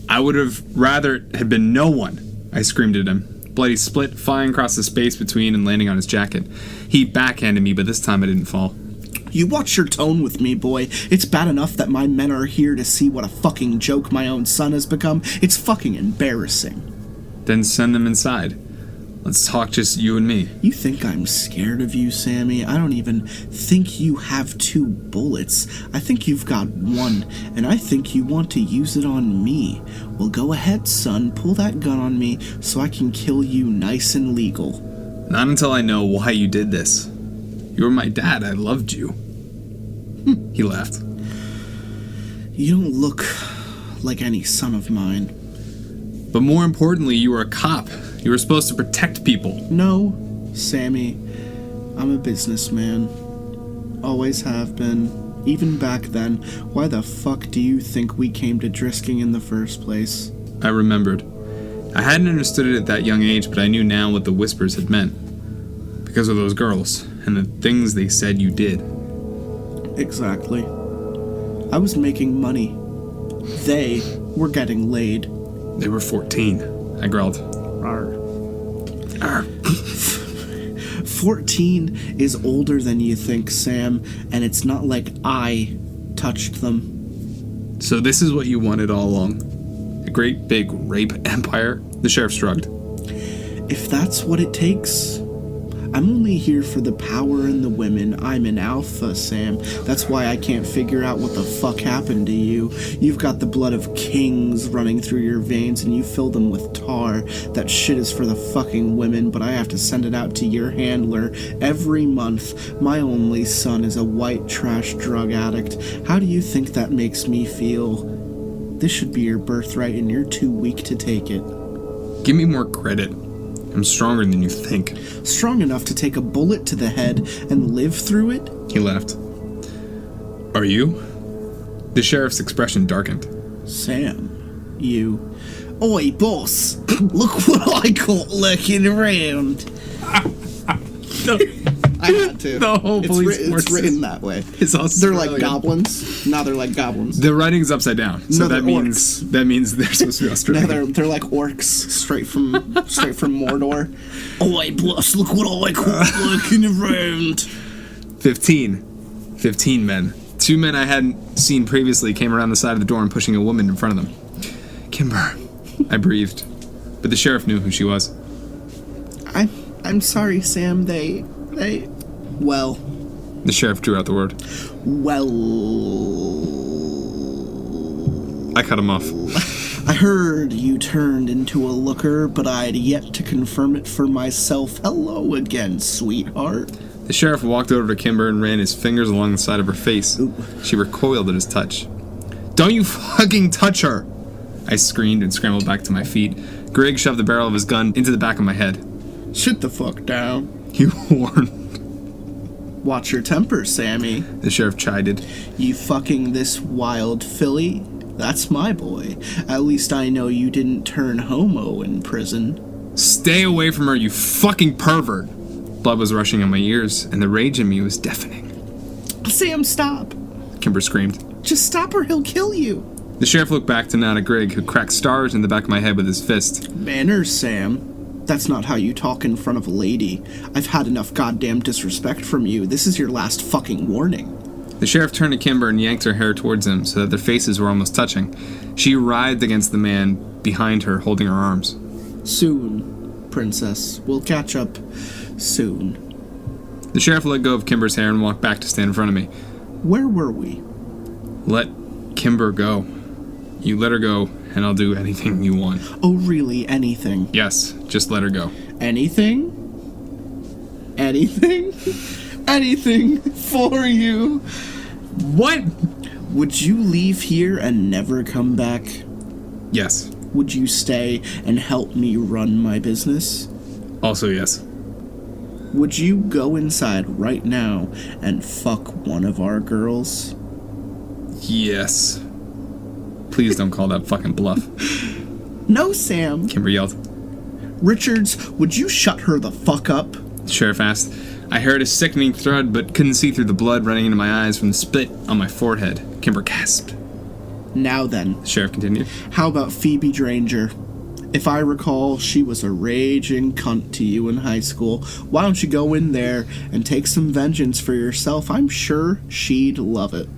C: I would have rather it had been no one, I screamed at him. Bloody split, flying across the space between and landing on his jacket. He backhanded me, but this time I didn't fall.
D: You watch your tone with me, boy. It's bad enough that my men are here to see what a fucking joke my own son has become. It's fucking embarrassing.
C: Then send them inside. Let's talk just you and me.
D: You think I'm scared of you, Sammy? I don't even think you have 2 bullets. I think you've got 1, and I think you want to use it on me. Well, go ahead, son. Pull that gun on me so I can kill you nice and legal.
C: Not until I know why you did this. You were my dad. I loved you. He laughed.
D: You don't look like any son of mine.
C: But more importantly, you were a cop. You were supposed to protect people.
D: No, Sammy. I'm a businessman. Always have been. Even back then. Why the fuck do you think we came to Drisking in the first place?
C: I remembered. I hadn't understood it at that young age, but I knew now what the whispers had meant. Because of those girls, and the things they said you did.
D: Exactly. I was making money. They were getting laid.
C: They were 14, I growled.
D: Arr. 14 is older than you think, Sam, and it's not like I touched them.
C: So this is what you wanted all along? A great big rape empire? The sheriff shrugged.
D: If that's what it takes, I'm only here for the power and the women. I'm an alpha, Sam. That's why I can't figure out what the fuck happened to you. You've got the blood of kings running through your veins and you fill them with tar. That shit is for the fucking women, but I have to send it out to your handler every month. My only son is a white trash drug addict. How do you think that makes me feel? This should be your birthright and you're too weak to take it.
C: Give me more credit. I'm stronger than you think.
D: Strong enough to take a bullet to the head and live through it?
C: He laughed. Are you? The sheriff's expression darkened.
D: Sam, you... Oi, boss! Look what I caught lurking around! I had to.
C: The whole police force
D: it's written that way.
C: It's
D: They're like goblins. Now they're like goblins.
C: The writing's upside down, so
D: No,
C: that
D: they're
C: means they're supposed to be Australian.
D: Now they're like orcs, straight from Mordor. Oi, boss! Look what I caught lurking around!
C: 15 men. 2 men I hadn't seen previously came around the side of the door and pushing a woman in front of them. Kimber, I breathed, but the sheriff knew who she was.
D: I'm sorry, Sam. Well.
C: The sheriff drew out the word.
D: Well.
C: I cut him off.
D: I heard you turned into a looker, but I'd yet to confirm it for myself. Hello again, sweetheart.
C: The sheriff walked over to Kimber and ran his fingers along the side of her face.
D: Ooh.
C: She recoiled at his touch. Don't you fucking touch her! I screamed and scrambled back to my feet. Greg shoved the barrel of his gun into the back of my head.
D: Sit the fuck down.
C: You warned.
D: Watch your temper, Sammy.
C: The sheriff chided.
D: You fucking this wild filly? That's my boy. At least I know you didn't turn homo in prison.
C: Stay away from her, you fucking pervert! Blood was rushing in my ears, and the rage in me was deafening.
D: Sam, stop.
C: Kimber screamed.
D: Just stop or he'll kill you.
C: The sheriff looked back to nod at Greg, who cracked stars in the back of my head with his fist.
D: Manners, Sam. That's not how you talk in front of a lady. I've had enough goddamn disrespect from you. This is your last fucking warning.
C: The sheriff turned to Kimber and yanked her hair towards him so that their faces were almost touching. She writhed against the man behind her, holding her arms.
D: Soon, princess. We'll catch up soon.
C: The sheriff let go of Kimber's hair and walked back to stand in front of me.
D: Where were we?
C: Let Kimber go. You let her go, and I'll do anything you want.
D: Oh, really? Anything?
C: Yes, just let her go.
D: Anything? Anything? Anything for you?
C: What?
D: Would you leave here and never come back?
C: Yes.
D: Would you stay and help me run my business?
C: Also yes.
D: Would you go inside right now and fuck one of our girls?
C: Yes. Please don't call that fucking bluff.
D: No, Sam.
C: Kimber yelled.
D: Richards, would you shut her the fuck up?
C: The sheriff asked. I heard a sickening thud, but couldn't see through the blood running into my eyes from the split on my forehead. Kimber gasped.
D: Now then,
C: The sheriff continued.
D: how about Phoebe Dranger? If I recall, she was a raging cunt to you in high school. Why don't you go in there and take some vengeance for yourself? I'm sure she'd love it.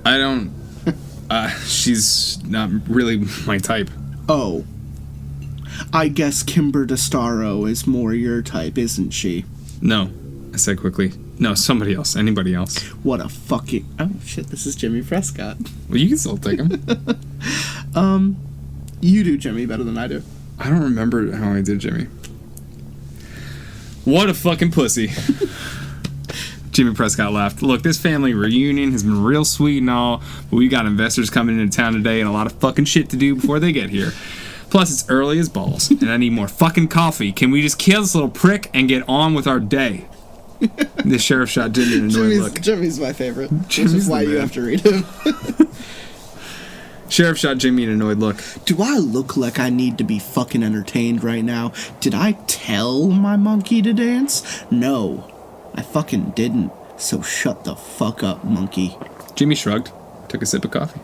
C: I don't... she's not really my type.
D: Oh. I guess Kimber DeStaro is more your type, isn't she?
C: No, I said quickly. No, somebody else. Anybody else.
D: What a fucking... Oh, shit, this is Jimmy Prescott.
C: Well, you can still take him.
D: You do Jimmy better than I do.
C: I don't remember how I did Jimmy. What a fucking pussy. Jimmy Prescott laughed. Look, this family reunion has been real sweet and all, but we got investors coming into town today and a lot of fucking shit to do before they get here. Plus, it's early as balls, and I need more fucking coffee. Can we just kill this little prick and get on with our day? The sheriff shot Jimmy an annoyed look.
D: Jimmy's my favorite.
C: Jimmy's
D: which is why
C: the
D: you
C: man.
D: have to read him.
C: Sheriff shot Jimmy an annoyed look.
D: Do I look like I need to be fucking entertained right now? Did I tell my monkey to dance? No, I fucking didn't. So shut the fuck up, monkey.
C: Jimmy shrugged, took a sip of coffee.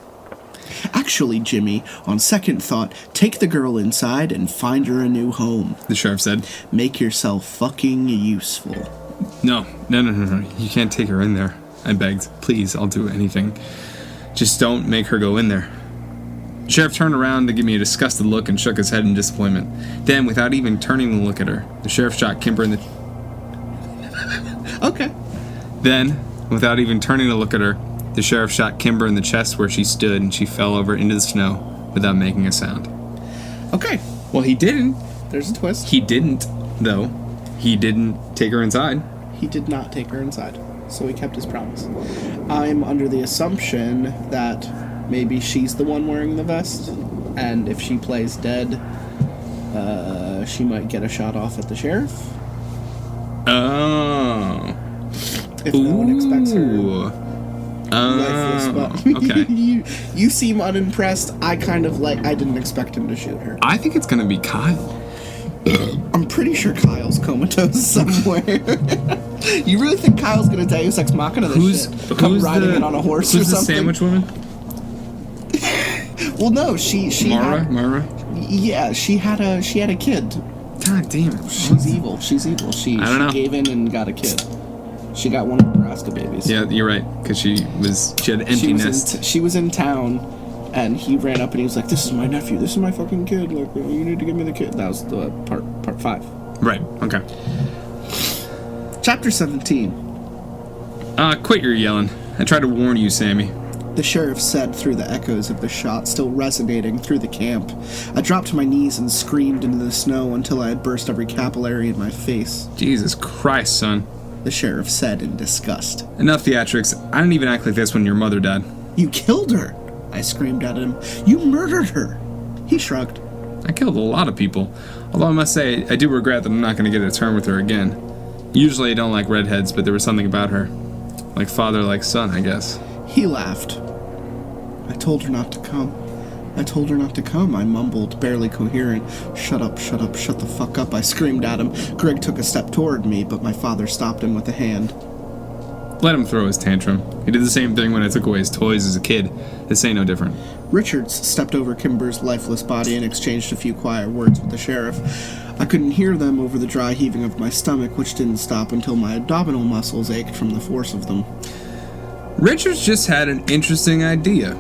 D: Actually, Jimmy, on second thought, take the girl inside and find her a new home.
C: The sheriff said.
D: Make yourself fucking useful.
C: No. You can't take her in there. I begged. Please, I'll do anything. Just don't make her go in there. The sheriff turned around to give me a disgusted look and shook his head in disappointment. Then, without even turning to look at her, the sheriff shot Kimber in the...
D: Okay.
C: Then, without even turning to look at her, the sheriff shot Kimber in the chest where she stood, and she fell over into the snow without making a sound.
D: Okay.
C: Well, he didn't.
D: There's a twist.
C: He didn't, though. He didn't take her inside.
D: He did not take her inside, so he kept his promise. I'm under the assumption that maybe she's the one wearing the vest, and if she plays dead, she might get a shot off at the sheriff.
C: Oh.
D: If no one expects her.
C: Okay.
D: you seem unimpressed. I didn't expect him to shoot her.
C: I think it's gonna be Kyle.
D: I'm pretty sure Kyle's comatose somewhere. You really think Kyle's gonna Deus Ex Machina this shit? Come riding in on a horse or something?
C: Who's the sandwich woman?
D: Well, no, she
C: Mara?
D: Yeah, she had a kid.
C: God damn it.
D: She's evil. She
C: I don't know.
D: gave in and got a kid. She got one of the Borrasca babies.
C: Yeah, you're right, because she had an empty nest.
D: She was in town, and he ran up and he was like, "This is my nephew. This is my fucking kid. Like, you need to give me the kid." That was the part 5.
C: Right, okay.
D: Chapter 17.
C: Quit your yelling. I tried to warn you, Sammy.
D: The sheriff said through the echoes of the shot still resonating through the camp. I dropped to my knees and screamed into the snow until I had burst every capillary in my face.
C: Jesus Christ, son.
D: The sheriff said in disgust.
C: Enough theatrics. I didn't even act like this when your mother died.
D: You killed her! I screamed at him. You murdered her! He shrugged.
C: I killed a lot of people. Although I must say, I do regret that I'm not going to get a turn with her again. Usually I don't like redheads, but there was something about her. Like father, like son, I guess.
D: He laughed. I told her not to come. I told her not to come, I mumbled, barely coherent. Shut up, shut the fuck up, I screamed at him. Greg took a step toward me, but my father stopped him with a hand.
C: Let him throw his tantrum. He did the same thing when I took away his toys as a kid. This ain't no different.
D: Richards stepped over Kimber's lifeless body and exchanged a few quiet words with the sheriff. I couldn't hear them over the dry heaving of my stomach, which didn't stop until my abdominal muscles ached from the force of them.
C: Richards just had an interesting idea.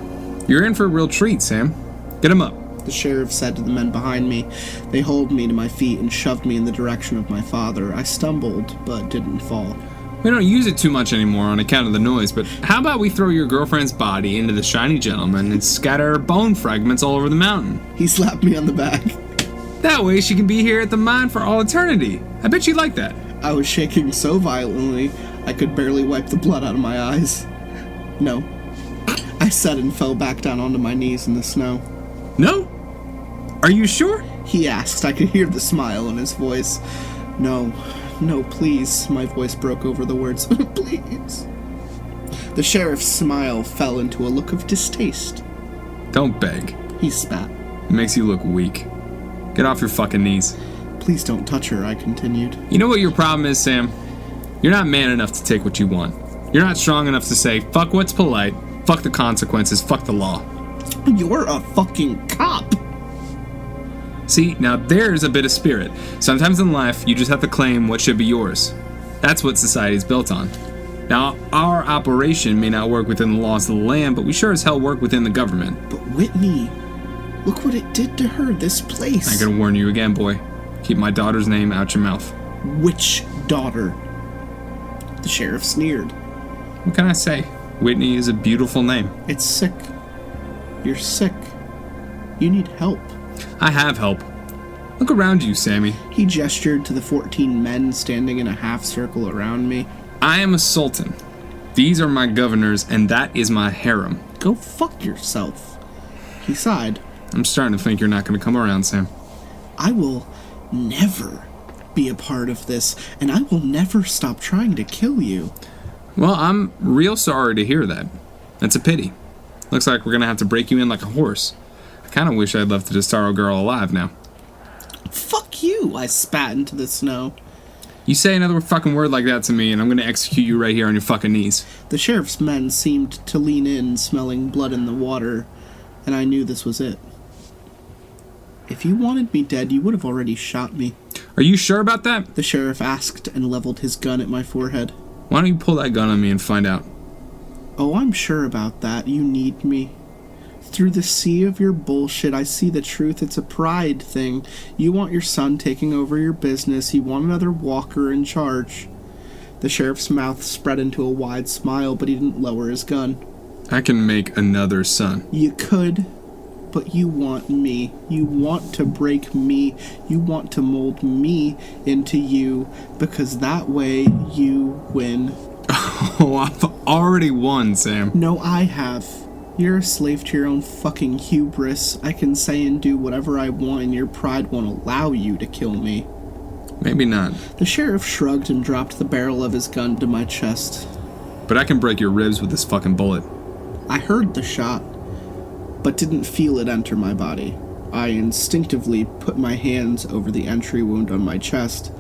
C: You're in for a real treat, Sam. Get him up.
D: The sheriff said to the men behind me. They hauled me to my feet and shoved me in the direction of my father. I stumbled, but didn't fall.
C: We don't use it too much anymore on account of the noise, but how about we throw your girlfriend's body into the shiny gentleman and scatter bone fragments all over the mountain?
D: He slapped me on the back.
C: That way she can be here at the mine for all eternity. I bet you'd like that.
D: I was shaking so violently, I could barely wipe the blood out of my eyes. No. I said and fell back down onto my knees in the snow.
C: No? Are you sure?
D: He asked. I could hear the smile in his voice. No, please. My voice broke over the words. Please. The sheriff's smile fell into a look of distaste.
C: Don't beg.
D: He spat.
C: It makes you look weak. Get off your fucking knees.
D: Please don't touch her, I continued.
C: You know what your problem is, Sam? You're not man enough to take what you want. You're not strong enough to say, fuck what's polite, fuck the consequences, fuck the law.
D: You're a fucking cop.
C: See, now there's a bit of spirit. Sometimes in life, you just have to claim what should be yours. That's what society's built on. Now, our operation may not work within the laws of the land, but we sure as hell work within the government.
D: But Whitney, look what it did to her, this place.
C: I'm gonna warn you again, boy. Keep my daughter's name out your mouth.
D: Which daughter? The sheriff sneered.
C: What can I say? Whitney is a beautiful name.
D: It's sick. You're sick. You need help.
C: I have help. Look around you, Sammy.
D: He gestured to the 14 men standing in a half circle around me.
C: I am a sultan. These are my governors, and that is my harem.
D: Go fuck yourself. He sighed.
C: I'm starting to think you're not going to come around, Sam.
D: I will never be a part of this, and I will never stop trying to kill you.
C: Well, I'm real sorry to hear that. That's a pity. Looks like we're going to have to break you in like a horse. I kind of wish I'd left the Testaro girl alive now.
D: Fuck you, I spat into the snow.
C: You say another fucking word like that to me, and I'm going to execute you right here on your fucking knees.
D: The sheriff's men seemed to lean in, smelling blood in the water, and I knew this was it. If you wanted me dead, you would have already shot me.
C: Are you sure about that?
D: The sheriff asked and leveled his gun at my forehead.
C: Why don't you pull that gun on me and find out?
D: Oh, I'm sure about that. You need me. Through the sea of your bullshit, I see the truth. It's a pride thing. You want your son taking over your business. You want another walker in charge. The sheriff's mouth spread into a wide smile, but he didn't lower his gun.
C: I can make another son.
D: You could, but you want me. You want to break me. You want to mold me into you, because that way you win.
C: Oh, I've already won, Sam.
D: No, I have. You're a slave to your own fucking hubris. I can say and do whatever I want, and your pride won't allow you to kill me.
C: Maybe not.
D: The sheriff shrugged and dropped the barrel of his gun to my chest.
C: But I can break your ribs with this fucking bullet.
D: I heard the shot, but didn't feel it enter my body. I instinctively put my hands over the entry wound on my chest.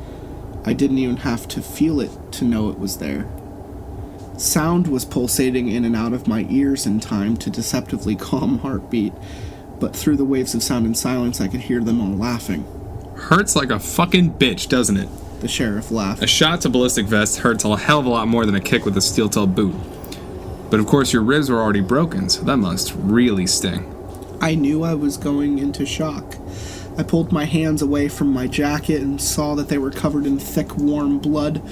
D: I didn't even have to feel it to know it was there. Sound was pulsating in and out of my ears in time to deceptively calm heartbeat, but through the waves of sound and silence I could hear them all laughing.
C: Hurts like a fucking bitch, doesn't it?
D: The sheriff laughed.
C: A shot to ballistic vest hurts a hell of a lot more than a kick with a steel-toed boot. But of course your ribs were already broken, so that must really sting.
D: I knew I was going into shock. I pulled my hands away from my jacket and saw that they were covered in thick, warm blood.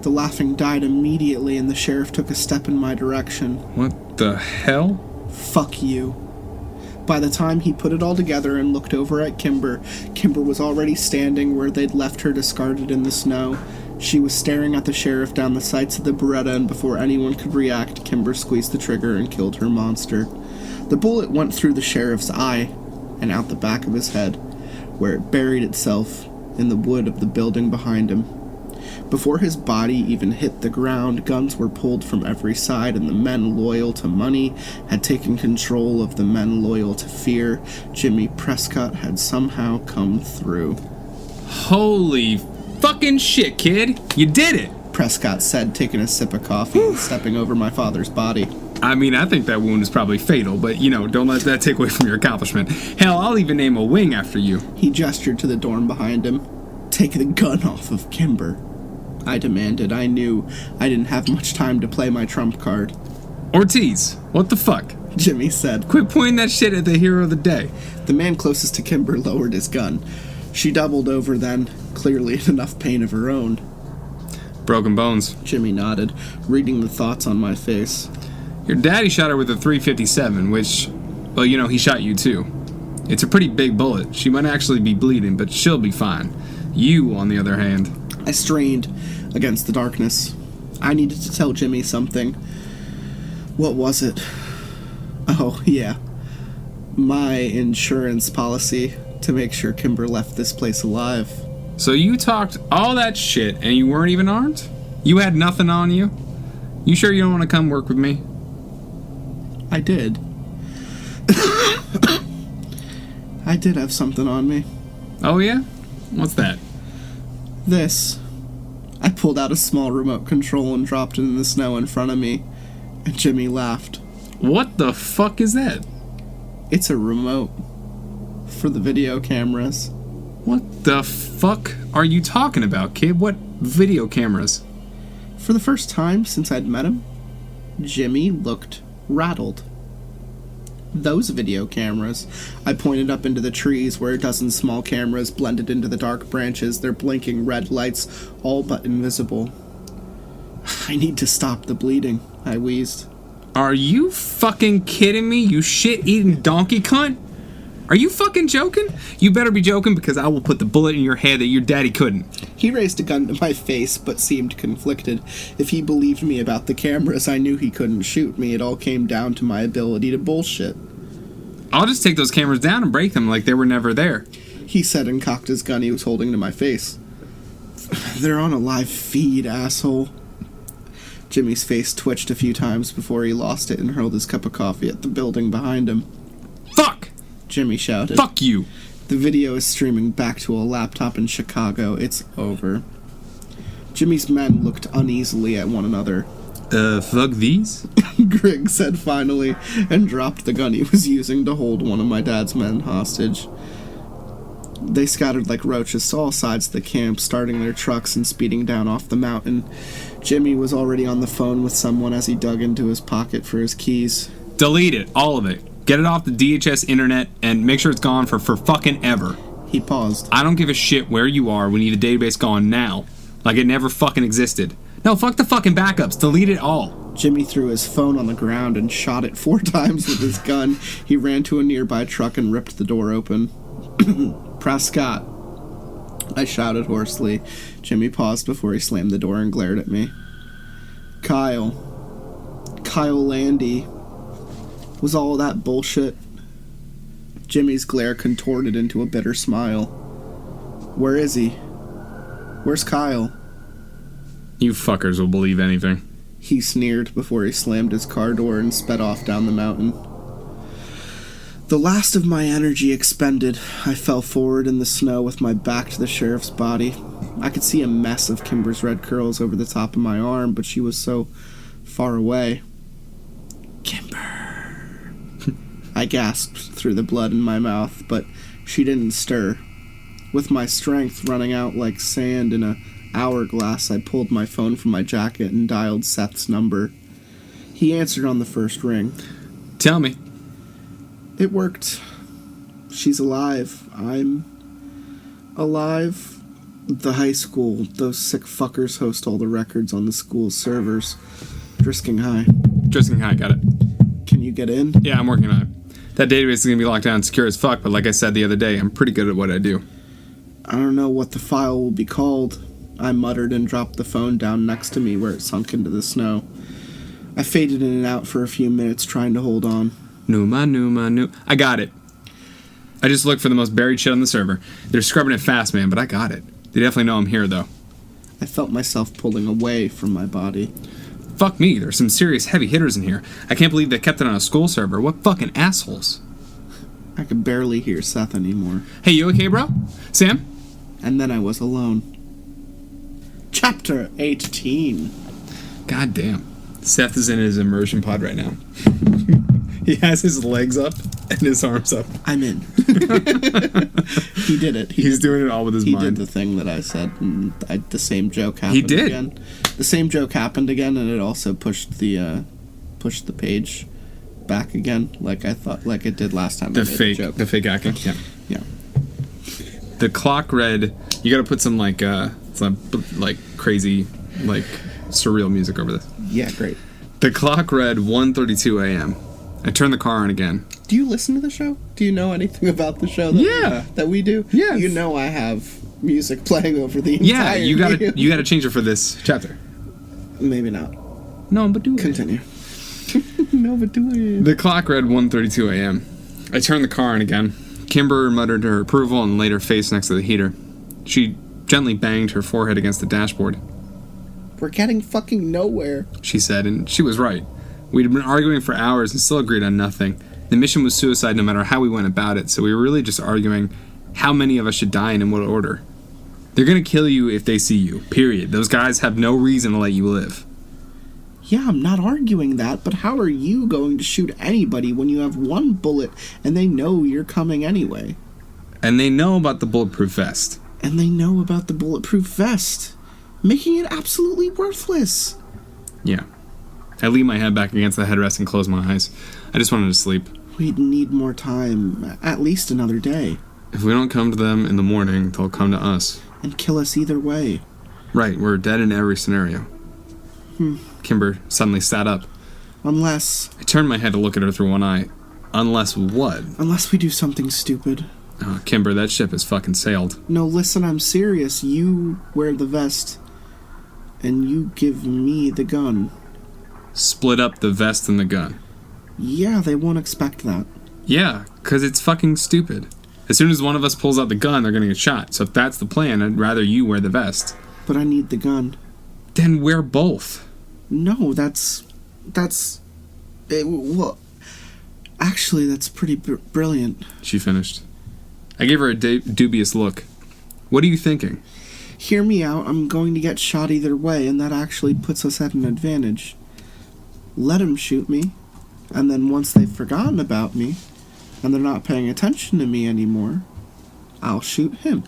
D: The laughing died immediately, and the sheriff took a step in my direction.
C: What the hell?
D: Fuck you. By the time he put it all together and looked over at Kimber, Kimber was already standing where they'd left her discarded in the snow. She was staring at the sheriff down the sights of the Beretta, and before anyone could react, Kimber squeezed the trigger and killed her monster. The bullet went through the sheriff's eye and out the back of his head, where it buried itself in the wood of the building behind him. Before his body even hit the ground, guns were pulled from every side, and the men loyal to money had taken control of the men loyal to fear. Jimmy Prescott had somehow come through.
C: Holy fucking shit, kid! You did it!
D: Prescott said, taking a sip of coffee and stepping over my father's body.
C: I mean, I think that wound is probably fatal, but, don't let that take away from your accomplishment. Hell, I'll even name a wing after you.
D: He gestured to the dorm behind him. Take the gun off of Kimber, I demanded. I knew I didn't have much time to play my trump card.
C: Ortiz, what the fuck?
D: Jimmy said.
C: Quit pointing that shit at the hero of the day.
D: The man closest to Kimber lowered his gun. She doubled over then, clearly in enough pain of her own.
C: Broken bones.
D: Jimmy nodded, reading the thoughts on my face.
C: Your daddy shot her with a .357, which, well, he shot you too. It's a pretty big bullet. She might actually be bleeding, but she'll be fine. You, on the other hand...
D: I strained against the darkness. I needed to tell Jimmy something. What was it? Oh, yeah. My insurance policy to make sure Kimber left this place alive.
C: So you talked all that shit and you weren't even armed? You had nothing on you? You sure you don't want to come work with me?
D: I did. I did have something on me.
C: Oh yeah? What's that?
D: This. I pulled out a small remote control and dropped it in the snow in front of me, and Jimmy laughed.
C: What the fuck is that?
D: It's a remote. For the video cameras.
C: What the fuck are you talking about, kid? What video cameras?
D: For the first time since I'd met him, Jimmy looked rattled. Those video cameras. I pointed up into the trees where a dozen small cameras blended into the dark branches, their blinking red lights all but invisible. I need to stop the bleeding, I wheezed.
C: Are you fucking kidding me, you shit-eating donkey cunt? Are you fucking joking? You better be joking, because I will put the bullet in your head that your daddy couldn't.
D: He raised a gun to my face, but seemed conflicted. If he believed me about the cameras, I knew he couldn't shoot me. It all came down to my ability to bullshit.
C: I'll just take those cameras down and break them like they were never there.
D: He said and cocked his gun he was holding to my face. They're on a live feed, asshole. Jimmy's face twitched a few times before he lost it and hurled his cup of coffee at the building behind him.
C: Fuck!
D: Jimmy shouted.
C: Fuck you!
D: The video is streaming back to a laptop in Chicago. It's over. Jimmy's men looked uneasily at one another.
C: Fuck these?
D: Grigg said finally, and dropped the gun he was using to hold one of my dad's men hostage. They scattered like roaches to all sides of the camp, starting their trucks and speeding down off the mountain. Jimmy was already on the phone with someone as he dug into his pocket for his keys.
C: Delete it, all of it. Get it off the DHS internet and make sure it's gone for fucking ever.
D: He paused.
C: I don't give a shit where you are. We need the database gone now. Like it never fucking existed. No, fuck the fucking backups. Delete it all.
D: Jimmy threw his phone on the ground and shot it 4 times with his gun. He ran to a nearby truck and ripped the door open. Prescott, I shouted hoarsely. Jimmy paused before he slammed the door and glared at me. Kyle Landy. Was all that bullshit? Jimmy's glare contorted into a bitter smile. Where is he? Where's Kyle?
C: You fuckers will believe anything.
D: He sneered before he slammed his car door and sped off down the mountain. The last of my energy expended, I fell forward in the snow with my back to the sheriff's body. I could see a mess of Kimber's red curls over the top of my arm, but she was so far away. Kimber. I gasped through the blood in my mouth, but she didn't stir. With my strength running out like sand in an hourglass, I pulled my phone from my jacket and dialed Seth's number. He answered on the first ring.
C: Tell me.
D: It worked. She's alive. I'm alive. The high school. Those sick fuckers host all the records on the school's servers. Drisking High.
C: Drisking High, got it.
D: Can you get in?
C: Yeah, I'm working on it. That database is going to be locked down and secure as fuck, but like I said the other day, I'm pretty good at what I do.
D: I don't know what the file will be called. I muttered and dropped the phone down next to me where it sunk into the snow. I faded in and out for a few minutes trying to hold on. Numa. I got it. I just looked for the most buried shit on the server. They're scrubbing it fast, man, but I got it. They definitely know I'm here, though. I felt myself pulling away from my body. Fuck me, there's some serious heavy hitters in here. I can't believe they kept it on a school server. What fucking assholes. I could barely hear Seth anymore. Hey, you okay, bro? Sam? And then I was alone. Chapter 18. God damn. Seth is in his immersion pod right now. He has his legs up and his arms up. I'm in. He did it.
C: He's doing it all with his mind.
D: He did the thing that I said, and the same joke happened again. The same joke happened again, and it also pushed the page back again, like I thought, like it did last time.
C: The fake hacking. Yeah. The clock read. You got to put some crazy, surreal music over this.
D: Yeah, great.
C: The clock read 1:32 a.m. I turned the car on again.
D: Do you listen to the show? Do you know anything about the show that we do?
C: Yeah.
D: You know I have music playing over the entire
C: you gotta change it for this chapter.
D: Maybe not.
C: No, but do it.
D: Continue. No, but do it.
C: The clock read 1:32 a.m. I turned the car on again. Kimber muttered her approval and laid her face next to the heater. She gently banged her forehead against the dashboard.
D: We're getting fucking nowhere,
C: she said, and she was right. We'd been arguing for hours and still agreed on nothing. The mission was suicide no matter how we went about it, so we were really just arguing how many of us should die and in what order. They're gonna kill you if they see you, period. Those guys have no reason to let you live.
D: Yeah, I'm not arguing that, but how are you going to shoot anybody when you have one bullet and they know you're coming anyway?
C: And they know about the bulletproof vest.
D: Making it absolutely worthless.
C: Yeah. I leaned my head back against the headrest and closed my eyes. I just wanted to sleep.
D: We'd need more time, at least another day.
C: If we don't come to them in the morning, they'll come to us.
D: And kill us either way.
C: Right, we're dead in every scenario. Kimber suddenly sat up.
D: Unless...
C: I turned my head to look at her through one eye. Unless what?
D: Unless we do something stupid.
C: Oh, Kimber, that ship has fucking sailed.
D: No, listen, I'm serious. You wear the vest. And you give me the gun.
C: Split up the vest and the gun.
D: Yeah, they won't expect that.
C: Yeah, because it's fucking stupid. As soon as one of us pulls out the gun, they're gonna get shot. So if that's the plan, I'd rather you wear the vest.
D: But I need the gun.
C: Then wear both.
D: No, that's... well, actually, that's pretty brilliant.
C: She finished. I gave her a dubious look. What are you thinking?
D: Hear me out. I'm going to get shot either way, and that actually puts us at an advantage. Let him shoot me, and then once they've forgotten about me, and they're not paying attention to me anymore, I'll shoot him.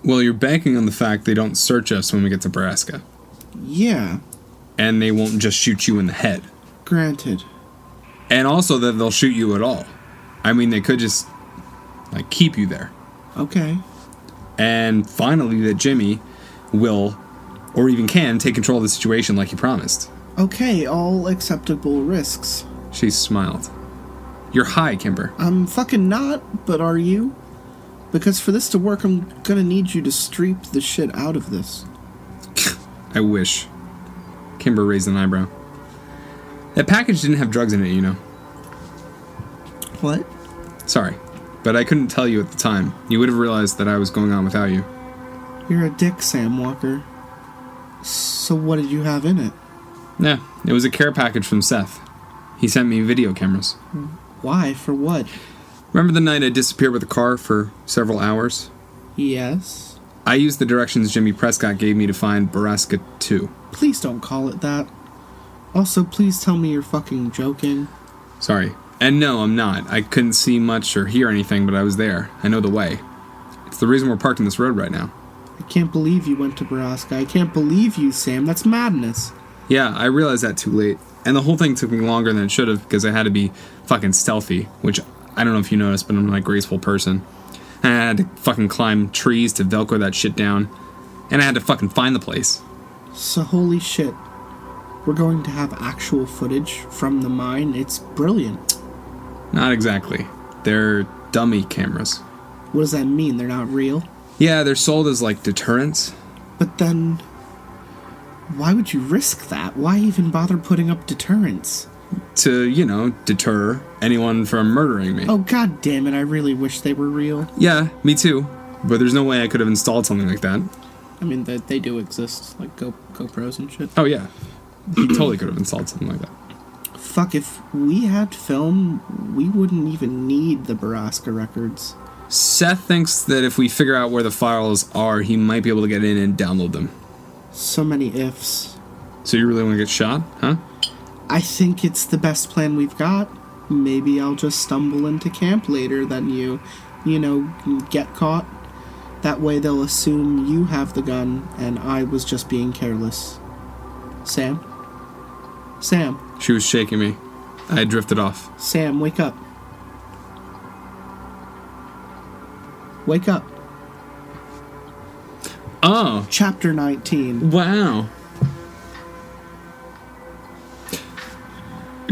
C: Well, you're banking on the fact they don't search us when we get to Borrasca.
D: Yeah.
C: And they won't just shoot you in the head.
D: Granted.
C: And also that they'll shoot you at all. I mean, they could just, keep you there.
D: Okay.
C: And finally, that Jimmy will or even can, take control of the situation like you promised.
D: Okay, all acceptable risks.
C: She smiled. You're high, Kimber.
D: I'm fucking not, but are you? Because for this to work, I'm gonna need you to streep the shit out of this.
C: I wish. Kimber raised an eyebrow. That package didn't have drugs in it, you know.
D: What?
C: Sorry, but I couldn't tell you at the time. You would have realized that I was going on without you.
D: You're a dick, Sam Walker. So what did you have in it?
C: Yeah, it was a care package from Seth. He sent me video cameras.
D: Why? For what?
C: Remember the night I disappeared with the car for several hours?
D: Yes.
C: I used the directions Jimmy Prescott gave me to find Borrasca 2.
D: Please don't call it that. Also, please tell me you're fucking joking.
C: Sorry. And no, I'm not. I couldn't see much or hear anything, but I was there. I know the way. It's the reason we're parked in this road right now.
D: I can't believe you went to Borrasca. I can't believe you, Sam. That's madness.
C: Yeah, I realized that too late. And the whole thing took me longer than it should have because I had to be fucking stealthy, which I don't know if you noticed, but I'm not a graceful person. And I had to fucking climb trees to Velcro that shit down. And I had to fucking find the place.
D: So holy shit. We're going to have actual footage from the mine. It's brilliant.
C: Not exactly. They're dummy cameras.
D: What does that mean? They're not real?
C: Yeah, they're sold as like deterrents.
D: But then, why would you risk that? Why even bother putting up deterrents?
C: To, you know, deter anyone from murdering me.
D: Oh, god damn it, I really wish they were real.
C: Yeah, me too. But there's no way I could have installed something like that.
D: I mean, they do exist, like GoPros and shit.
C: Oh, yeah. He totally could have installed something like that.
D: Fuck, if we had film, we wouldn't even need the Borrasca records.
C: Seth thinks that if we figure out where the files are, he might be able to get in and download them.
D: So many ifs.
C: So you really want to get shot, huh?
D: I think it's the best plan we've got. Maybe I'll just stumble into camp later, then you know, get caught. That way they'll assume you have the gun and I was just being careless. Sam? Sam?
C: She was shaking me. I had drifted off.
D: Sam, wake up. Wake up.
C: Oh.
D: Chapter 19.
C: Wow.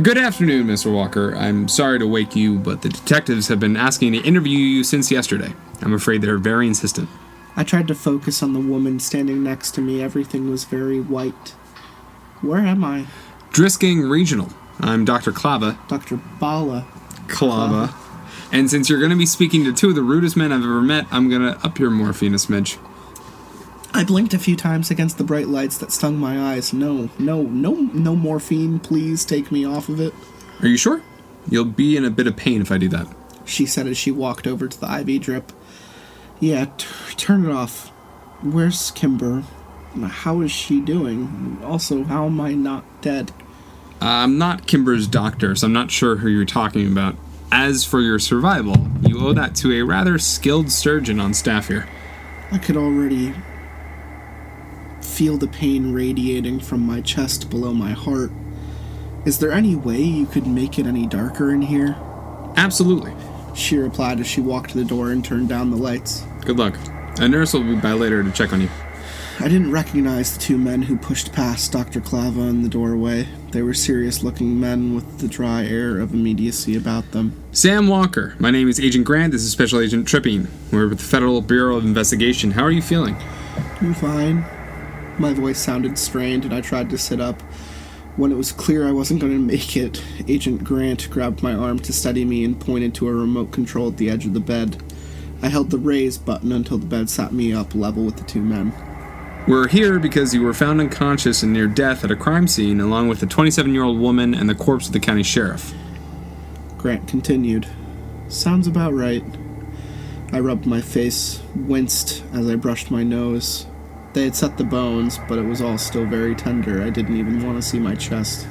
C: Good afternoon, Mr. Walker. I'm sorry to wake you, but the detectives have been asking to interview you since yesterday. I'm afraid they're very insistent.
D: I tried to focus on the woman standing next to me. Everything was very white. Where am I?
C: Drisking Regional. I'm Dr. Clava.
D: Dr. Bala.
C: Clava. And since you're going to be speaking to two of the rudest men I've ever met, I'm going to up your morphine a smidge.
D: I blinked a few times against the bright lights that stung my eyes. No morphine, please take me off of it.
C: Are you sure? You'll be in a bit of pain if I do that.
D: She said as she walked over to the IV drip. Yeah, turn it off. Where's Kimber? How is she doing? Also, how am I not dead?
C: I'm not Kimber's doctor, so I'm not sure who you're talking about. As for your survival, you owe that to a rather skilled surgeon on staff here.
D: I could already feel the pain radiating from my chest below my heart. Is there any way you could make it any darker in here?
C: Absolutely.
D: She replied as she walked to the door and turned down the lights.
C: Good luck. A nurse will be by later to check on you.
D: I didn't recognize the two men who pushed past Dr. Clava in the doorway. They were serious-looking men with the dry air of immediacy about them.
C: Sam Walker. My name is Agent Grant. This is Special Agent Tripping. We're with the Federal Bureau of Investigation. How are you feeling?
D: I'm fine. My voice sounded strained and I tried to sit up. When it was clear I wasn't going to make it, Agent Grant grabbed my arm to steady me and pointed to a remote control at the edge of the bed. I held the raise button until the bed sat me up level with the two men.
C: We're here because you were found unconscious and near death at a crime scene, along with a 27-year-old woman and the corpse of the county sheriff.
D: Grant continued. Sounds about right. I rubbed my face, winced as I brushed my nose. They had set the bones, but it was all still very tender. I didn't even want to see my chest.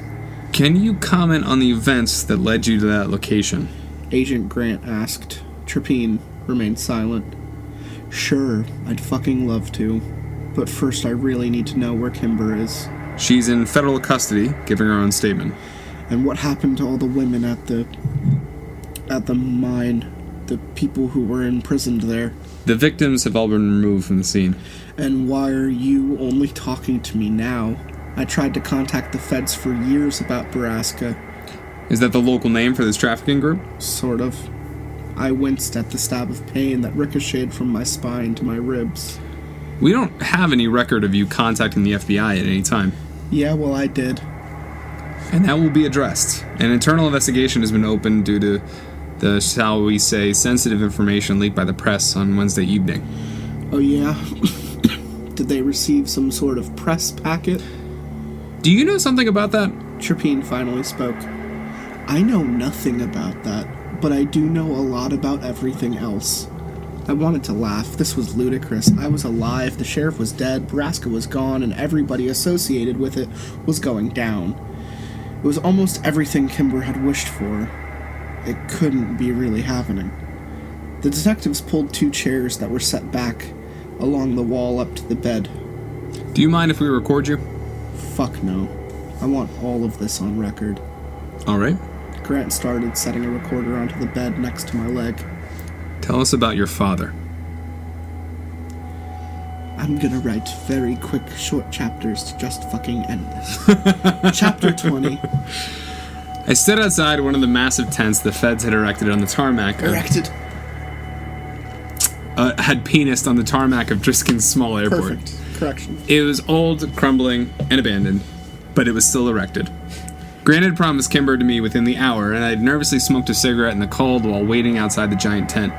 C: Can you comment on the events that led you to that location?
D: Agent Grant asked. Trippine remained silent. Sure, I'd fucking love to. But first I really need to know where Kimber is.
C: She's in federal custody, giving her own statement.
D: And what happened to all the women at the mine? The people who were imprisoned there?
C: The victims have all been removed from the scene.
D: And why are you only talking to me now? I tried to contact the feds for years about Borrasca.
C: Is that the local name for this trafficking group?
D: Sort of. I winced at the stab of pain that ricocheted from my spine to my ribs.
C: We don't have any record of you contacting the FBI at any time.
D: Yeah, well, I did.
C: And that will be addressed. An internal investigation has been opened due to the, shall we say, sensitive information leaked by the press on Wednesday evening.
D: Oh, yeah? Did they receive some sort of press packet?
C: Do you know something about that?
D: Tripine finally spoke. I know nothing about that, but I do know a lot about everything else. I wanted to laugh. This was ludicrous. I was alive, the sheriff was dead, Borrasca was gone, and everybody associated with it was going down. It was almost everything Kimber had wished for. It couldn't be really happening. The detectives pulled 2 chairs that were set back along the wall up to the bed.
C: Do you mind if we record you?
D: Fuck no. I want all of this on record.
C: All right.
D: Grant started setting a recorder onto the bed next to my leg.
C: Tell us about your father.
D: I'm gonna write very quick, short chapters to just fucking end this. Chapter 20.
C: I stood outside one of the massive tents the feds had erected on the tarmac. Had penised on the tarmac of Driskin's small airport.
D: Perfect. Correction.
C: It was old, crumbling, and abandoned, but it was still erected. Grant had promised Kimber to me within the hour, and I had nervously smoked a cigarette in the cold while waiting outside the giant tent.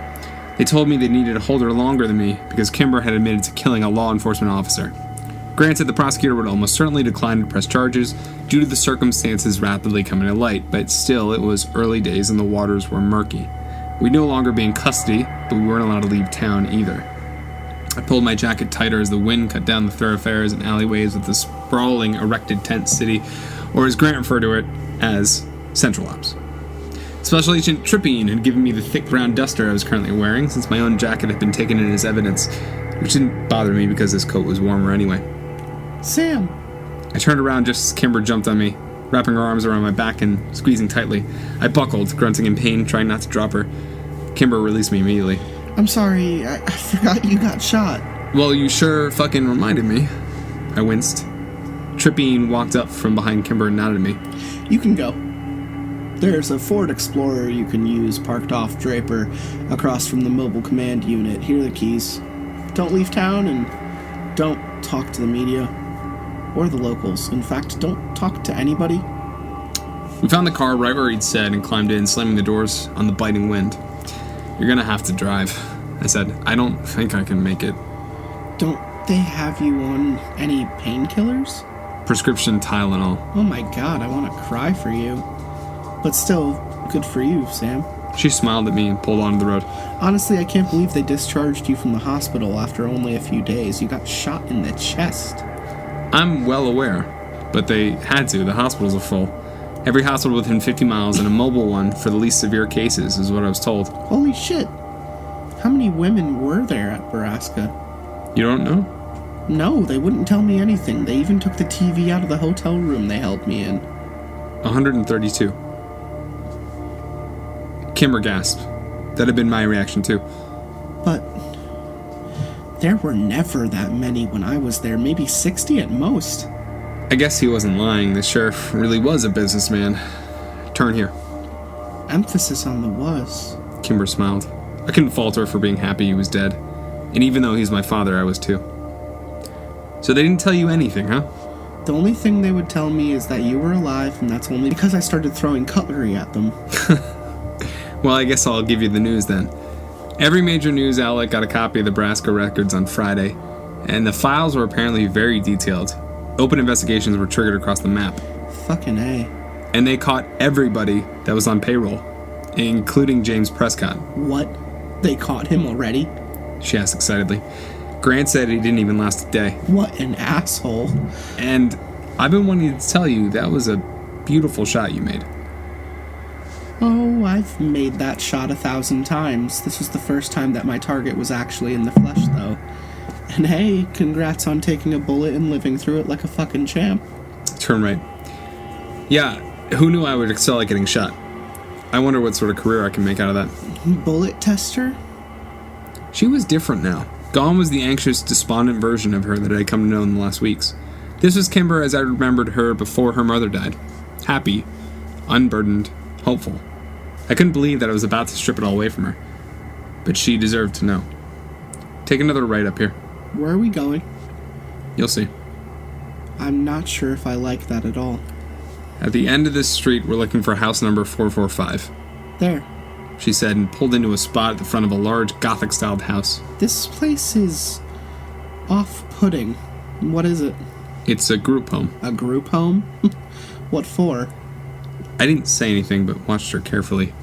C: They told me they needed to hold her longer than me because Kimber had admitted to killing a law enforcement officer. Grant said the prosecutor would almost certainly decline to press charges due to the circumstances rapidly coming to light, but still it was early days and the waters were murky. We'd no longer be in custody, but we weren't allowed to leave town either. I pulled my jacket tighter as the wind cut down the thoroughfares and alleyways of the sprawling, erected tent city, or as Grant referred to it, as Central Ops. Special Agent Tripine had given me the thick brown duster I was currently wearing, since my own jacket had been taken in as evidence, which didn't bother me because this coat was warmer anyway.
D: Sam!
C: I turned around just as Kimber jumped on me, wrapping her arms around my back and squeezing tightly. I buckled, grunting in pain, trying not to drop her. Kimber released me immediately.
D: I'm sorry, I forgot you got shot.
C: Well, you sure fucking reminded me. I winced. Tripine walked up from behind Kimber and nodded at me.
D: You can go. There's a Ford Explorer you can use parked off Draper across from the mobile command unit. Here are the keys. Don't leave town and don't talk to the media or the locals. In fact, don't talk to anybody.
C: We found the car right where he'd said and climbed in, slamming the doors on the biting wind. You're gonna have to drive, I said. I don't think I can make it.
D: Don't they have you on any painkillers?
C: Prescription Tylenol.
D: Oh my god, I want to cry for you. But still, good for you, Sam.
C: She smiled at me and pulled onto the road.
D: Honestly, I can't believe they discharged you from the hospital after only a few days. You got shot in the chest.
C: I'm well aware, but they had to. The hospitals are full. Every hospital within 50 miles and a mobile one for the least severe cases is what I was told.
D: Holy shit. How many women were there at Borrasca?
C: You don't know?
D: No, they wouldn't tell me anything. They even took the TV out of the hotel room they held me in.
C: 132. Kimber gasped. That had been my reaction too.
D: But there were never that many when I was there, maybe 60 at most.
C: I guess he wasn't lying. The sheriff really was a businessman. Turn here.
D: Emphasis on the was.
C: Kimber smiled. I couldn't fault her for being happy he was dead. And even though he's my father, I was too. So they didn't tell you anything, huh?
D: The only thing they would tell me is that you were alive, and that's only because I started throwing cutlery at them.
C: Well, I guess I'll give you the news then. Every major news outlet got a copy of the Borrasca records on Friday, and the files were apparently very detailed. Open investigations were triggered across the map.
D: Fucking A.
C: And they caught everybody that was on payroll, including James Prescott.
D: What? They caught him already?
C: She asked excitedly. Grant said he didn't even last a day.
D: What an asshole.
C: And I've been wanting to tell you that was a beautiful shot you made.
D: Oh, I've made that shot 1,000 times. This was the first time that my target was actually in the flesh, though. And hey, congrats on taking a bullet and living through it like a fucking champ.
C: Turn right. Yeah, who knew I would excel at getting shot? I wonder what sort of career I can make out of that.
D: Bullet tester?
C: She was different now. Gone was the anxious, despondent version of her that I had come to know in the last weeks. This was Kimber as I remembered her before her mother died. Happy, unburdened, hopeful. I couldn't believe that I was about to strip it all away from her. But she deserved to know. Take another right up here.
D: Where are we going?
C: You'll see.
D: I'm not sure if I like that at all.
C: At the end of this street, we're looking for house number 445.
D: There.
C: She said, and pulled into a spot at the front of a large Gothic-styled house.
D: This place is off-putting. What is it?
C: It's a group home.
D: A group home? What for?
C: I didn't say anything, but watched her carefully.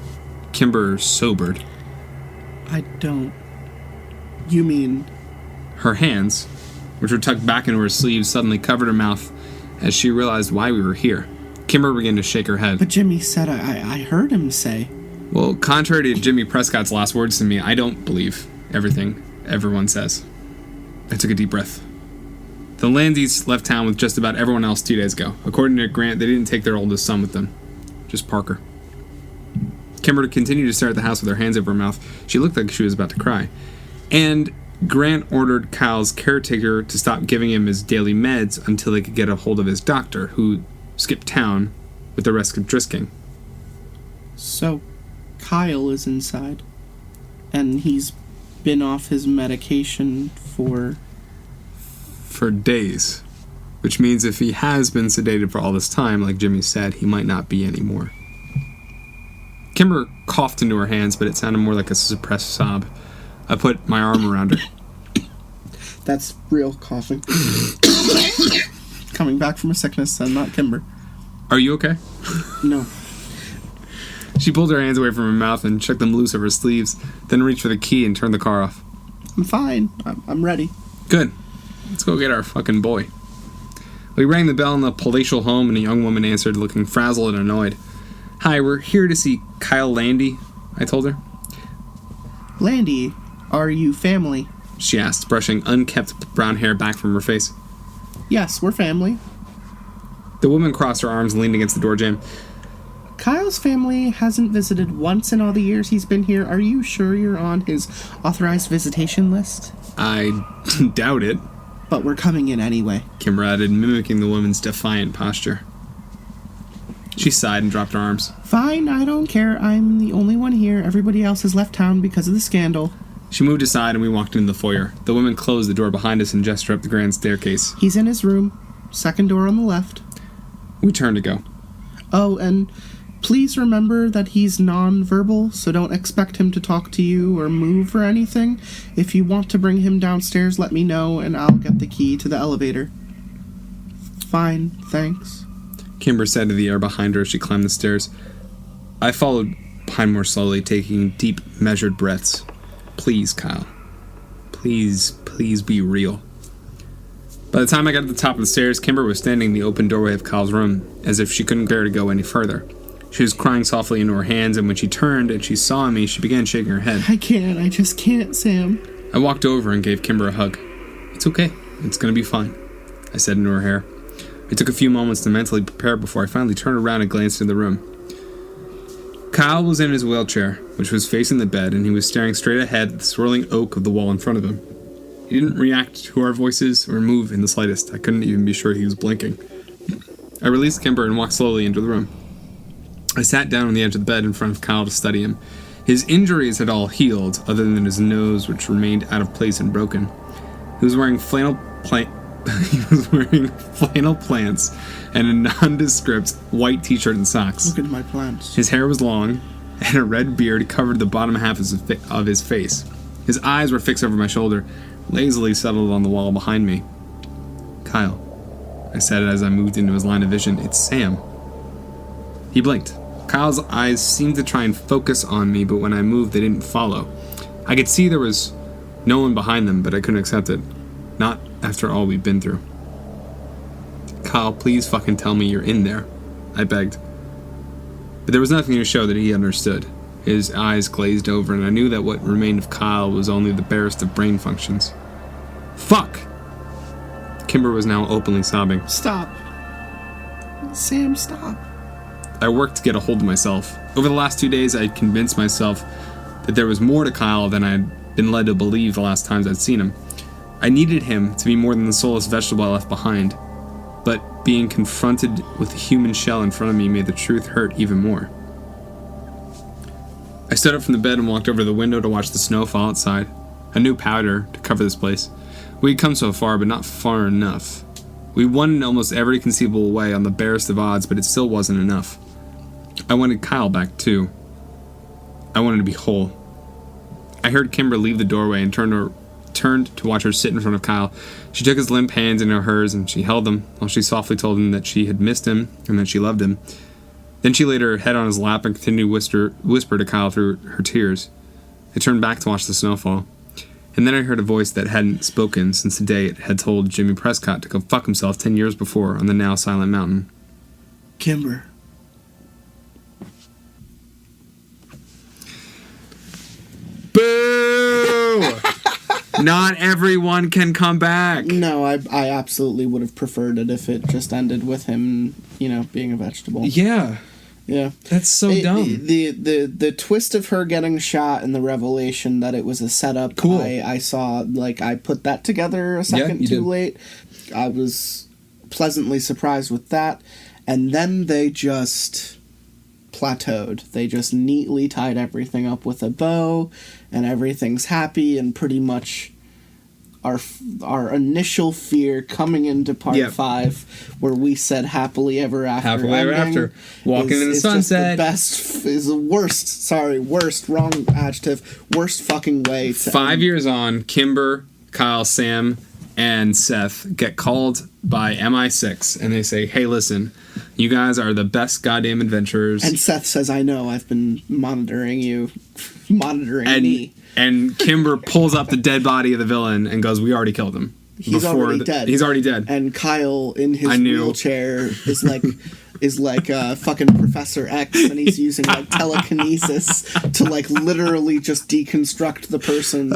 C: Kimber sobered.
D: I don't... You mean...
C: Her hands, which were tucked back into her sleeves, suddenly covered her mouth as she realized why we were here. Kimber began to shake her head.
D: But Jimmy said I heard him say...
C: Well, contrary to Jimmy Prescott's last words to me, I don't believe everything everyone says. I took a deep breath. The Landys left town with just about everyone else 2 days ago. According to Grant, they didn't take their oldest son with them. Just Parker. Kimber continued to stare at the house with her hands over her mouth. She looked like she was about to cry. And Grant ordered Kyle's caretaker to stop giving him his daily meds until they could get a hold of his doctor, who skipped town with the rest of Drisking.
D: So, Kyle is inside. And he's been off his medication for
C: days. Which means if he has been sedated for all this time, like Jimmy said, he might not be anymore. Kimber coughed into her hands, but it sounded more like a suppressed sob. I put my arm around her.
D: That's real coughing. Coming back from a sickness and not Kimber.
C: Are you okay?
D: No.
C: She pulled her hands away from her mouth and shook them loose over her sleeves, then reached for the key and turned the car off.
D: I'm fine. I'm ready.
C: Good. Let's go get our fucking boy. We rang the bell in the palatial home, and a young woman answered, looking frazzled and annoyed. Hi, we're here to see Kyle Landy, I told her.
D: Landy, are you family?
C: She asked, brushing unkempt brown hair back from her face.
D: Yes, we're family.
C: The woman crossed her arms and leaned against the door jamb.
D: Kyle's family hasn't visited once in all the years he's been here. Are you sure you're on his authorized visitation list?
C: I doubt it.
D: But we're coming in anyway.
C: Kimber added, mimicking the woman's defiant posture. She sighed and dropped her arms.
D: Fine, I don't care. I'm the only one here. Everybody else has left town because of the scandal.
C: She moved aside and we walked into the foyer. The woman closed the door behind us and gestured up the grand staircase.
D: He's in his room. Second door on the left.
C: We turned to go.
D: Oh, and please remember that he's non-verbal, so don't expect him to talk to you or move or anything. If you want to bring him downstairs, let me know, and I'll get the key to the elevator. Fine, thanks.
C: Kimber said to the air behind her as she climbed the stairs. I followed behind more slowly, taking deep, measured breaths. Please, Kyle. Please be real. By the time I got to the top of the stairs, Kimber was standing in the open doorway of Kyle's room, as if she couldn't bear to go any further. She was crying softly into her hands, and when she turned and she saw me, she began shaking her head.
D: I just can't, Sam.
C: I walked over and gave Kimber a hug. It's okay. It's gonna be fine, I said into her hair. It took a few moments to mentally prepare before I finally turned around and glanced into the room. Kyle was in his wheelchair, which was facing the bed, and he was staring straight ahead at the swirling oak of the wall in front of him. He didn't react to our voices or move in the slightest. I couldn't even be sure he was blinking. I released Kimber and walked slowly into the room. I sat down on the edge of the bed in front of Kyle to study him. His injuries had all healed, other than his nose, which remained out of place and broken. He was wearing flannel pants and a nondescript white t-shirt and socks.
D: Look at my plants.
C: His hair was long, and a red beard covered the bottom half of his face. His eyes were fixed over my shoulder, lazily settled on the wall behind me. Kyle, I said as I moved into his line of vision, it's Sam. He blinked. Kyle's eyes seemed to try and focus on me, but when I moved, they didn't follow. I could see there was no one behind them, but I couldn't accept it. Not after all we've been through. Kyle, please fucking tell me you're in there, I begged. But there was nothing to show that he understood. His eyes glazed over, and I knew that what remained of Kyle was only the barest of brain functions. Fuck! Kimber was now openly sobbing.
D: Stop. Sam, stop.
C: I worked to get a hold of myself. Over the last 2 days, I had convinced myself that there was more to Kyle than I had been led to believe the last times I'd seen him. I needed him to be more than the soulless vegetable I left behind, but being confronted with the human shell in front of me made the truth hurt even more. I stood up from the bed and walked over to the window to watch the snow fall outside. I knew powder to cover this place. We had come so far, but not far enough. We won in almost every conceivable way on the barest of odds, but it still wasn't enough. I wanted Kyle back, too. I wanted to be whole. I heard Kimber leave the doorway and turned to watch her sit in front of Kyle. She took his limp hands into hers and she held them while she softly told him that she had missed him and that she loved him. Then she laid her head on his lap and continued to whisper to Kyle through her tears. I turned back to watch the snowfall. And then I heard a voice that hadn't spoken since the day it had told Jimmy Prescott to go fuck himself 10 years before on the now silent mountain.
E: Kimber.
C: Boo! Not everyone can come back.
D: No, I absolutely would have preferred it if it just ended with him, being a vegetable.
C: Yeah.
D: Yeah.
C: That's so dumb.
D: The twist of her getting shot and the revelation that it was a setup.
C: Cool.
D: I saw, I put that together a second too late. I was pleasantly surprised with that. And then they just plateaued. They just neatly tied everything up with a bow, and everything's happy, and pretty much our initial fear coming into part 5, where we said happily ever after.
C: Happily ever after. Walking in the sunset.
D: Is the worst, wrong adjective, worst fucking way to
C: 5 years on, Kimber, Kyle, Sam, and Seth get called by MI6, and they say, hey, listen, you guys are the best goddamn adventurers.
D: And Seth says, I know, I've been monitoring you, me.
C: And Kimber pulls up the dead body of the villain and goes, we already killed him.
D: He's already dead.
C: He's already dead.
D: And Kyle, in his wheelchair, is like fucking Professor X, and he's using telekinesis to literally just deconstruct the person.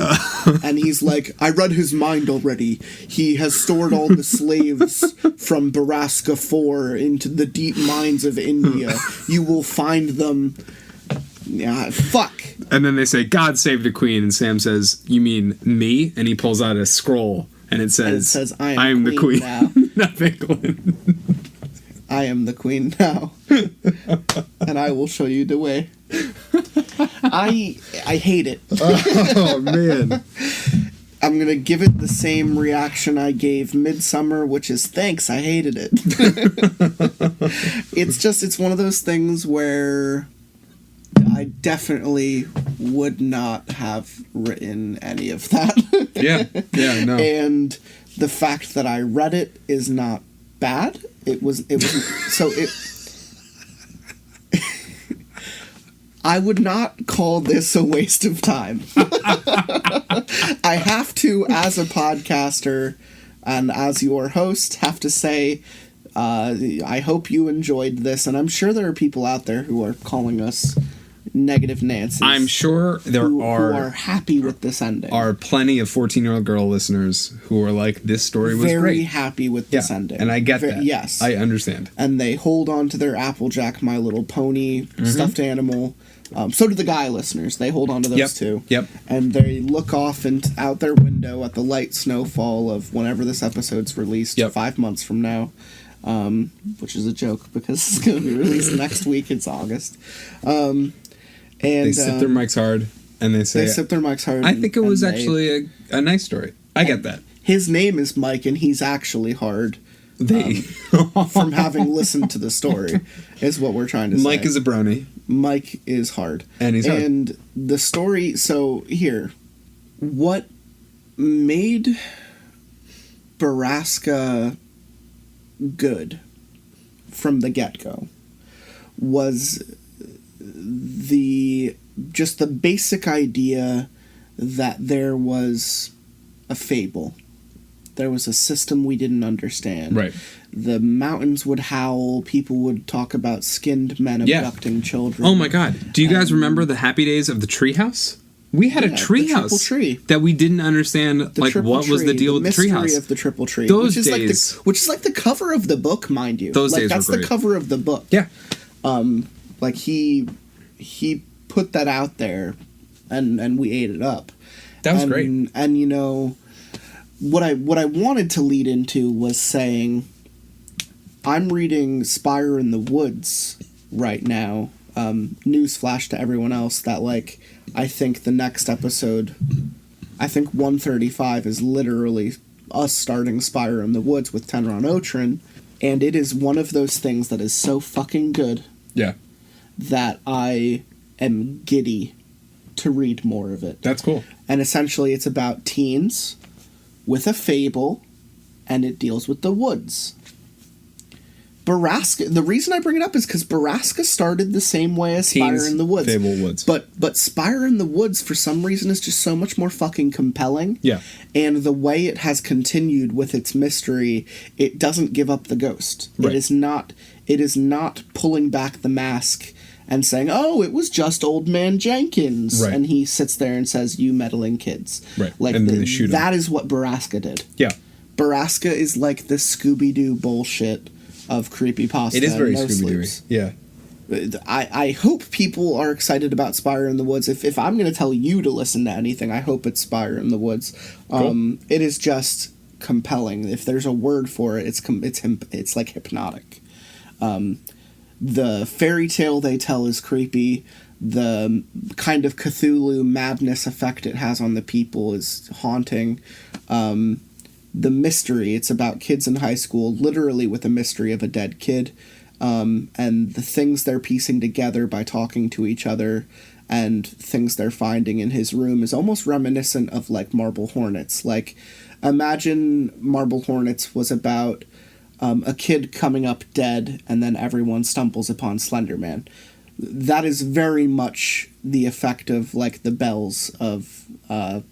D: And he's like, I read his mind already. He has stored all the slaves from Borrasca 4 into the deep mines of India. You will find them. Yeah, fuck.
C: And then they say, God save the queen. And Sam says, you mean me? And he pulls out a scroll, and it says I am the queen now. Not England.
D: I am the queen now. And I will show you the way. I hate it.
C: Oh, man.
D: I'm going to give it the same reaction I gave Midsummer, which is thanks, I hated it. It's one of those things where I definitely would not have written any of that.
C: Yeah, no.
D: And the fact that I read it is not bad. It was I would not call this a waste of time. I have to, as a podcaster and as your host, have to say, I hope you enjoyed this, and I'm sure there are people out there who are calling us negative Nancy's.
C: I'm sure who
D: are happy with this ending.
C: Are plenty of 14-year-old girl listeners who are like, this story was
D: very
C: great.
D: happy with this ending.
C: And I get that.
D: Yes.
C: I understand.
D: And they hold on to their Applejack, My Little Pony, stuffed animal. So do the Guy listeners. They hold on to those too.
C: Yep.
D: And they look off out their window at the light snowfall of whenever this episode's released, 5 months from now. Which is a joke because it's going to be released next week. It's August. And
C: they sip their mics hard, and they say...
D: They sip their mics hard.
C: I think it was actually a nice story. I get that.
D: His name is Mike, and he's actually hard. From having listened to the story, is what we're trying to say.
C: Mike is a brony.
D: Mike is hard.
C: And he's hard.
D: And the story... So, here. What made Borrasca good from the get-go was the basic idea that there was a fable. There was a system we didn't understand.
C: Right.
D: The mountains would howl. People would talk about skinned men abducting children.
C: Oh my god. Do you guys remember the happy days of the treehouse? We had a treehouse that we didn't understand, what was the deal with the treehouse?
D: Mystery of the triple tree.
C: Those days.
D: Which is like the cover of the book, mind you.
C: Those days
D: that's
C: were great.
D: the cover of the book.
C: Yeah.
D: He put that out there, and we ate it up.
C: That was great.
D: And you know, what I wanted to lead into was saying, I'm reading Spire in the Woods right now. Newsflash to everyone else that, like, I think the next episode, I think 135 is literally us starting Spire in the Woods with Tenron Otrin, and it is one of those things that is so fucking good.
C: Yeah.
D: That I am giddy to read more of it.
C: That's cool.
D: And essentially it's about teens with a fable, and it deals with the woods. Borrasca, the reason I bring it up is because Borrasca started the same way as Spire in the Woods.
C: Fable Woods.
D: But Spire in the Woods, for some reason, is just so much more fucking compelling.
C: Yeah.
D: And the way it has continued with its mystery, it doesn't give up the ghost.
C: Right.
D: It is not pulling back the mask and saying, oh, it was just Old Man Jenkins.
C: Right.
D: And he sits there and says, you meddling kids.
C: Right.
D: Like,
C: and then they shoot him.
D: That is what Borrasca did.
C: Yeah.
D: Borrasca is like the Scooby-Doo bullshit of creepypasta.
C: It is very
D: no
C: Scooby-Doo.
D: sleeps.
C: Yeah.
D: I hope people are excited about Spire in the Woods. If I'm going to tell you to listen to anything, I hope it's Spire in the Woods.
C: Cool.
D: It is just compelling. If there's a word for it, it's like hypnotic. The fairy tale they tell is creepy. The kind of Cthulhu madness effect it has on the people is haunting. The mystery, it's about kids in high school, literally with a mystery of a dead kid, and the things they're piecing together by talking to each other and things they're finding in his room is almost reminiscent of, like, Marble Hornets. Like, imagine Marble Hornets was about a kid coming up dead and then everyone stumbles upon Slender Man. That is very much the effect of, like, the bells of the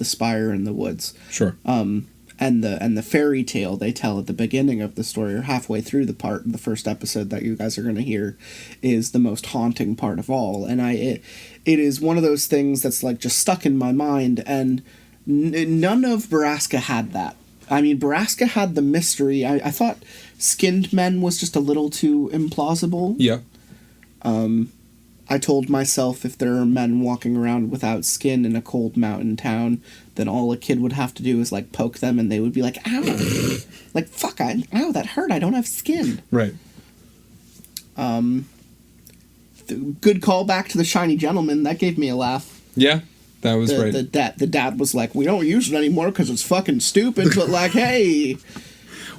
D: Spire in the Woods.
C: Sure.
D: And the fairy tale they tell at the beginning of the story, or halfway through the first episode that you guys are going to hear, is the most haunting part of all. And it is one of those things that's, like, just stuck in my mind, and none of Borrasca had that. I mean, Borrasca had the mystery. I thought Skinned Men was just a little too implausible.
C: Yeah.
D: I told myself if there are men walking around without skin in a cold mountain town, then all a kid would have to do is, like, poke them and they would be like, ow. Like, fuck, ow, that hurt, I don't have skin.
C: Right.
D: Good callback to The Shiny Gentleman. That gave me a laugh.
C: Yeah, that was great.
D: The dad was like, we don't use it anymore because it's fucking stupid, but, like, hey...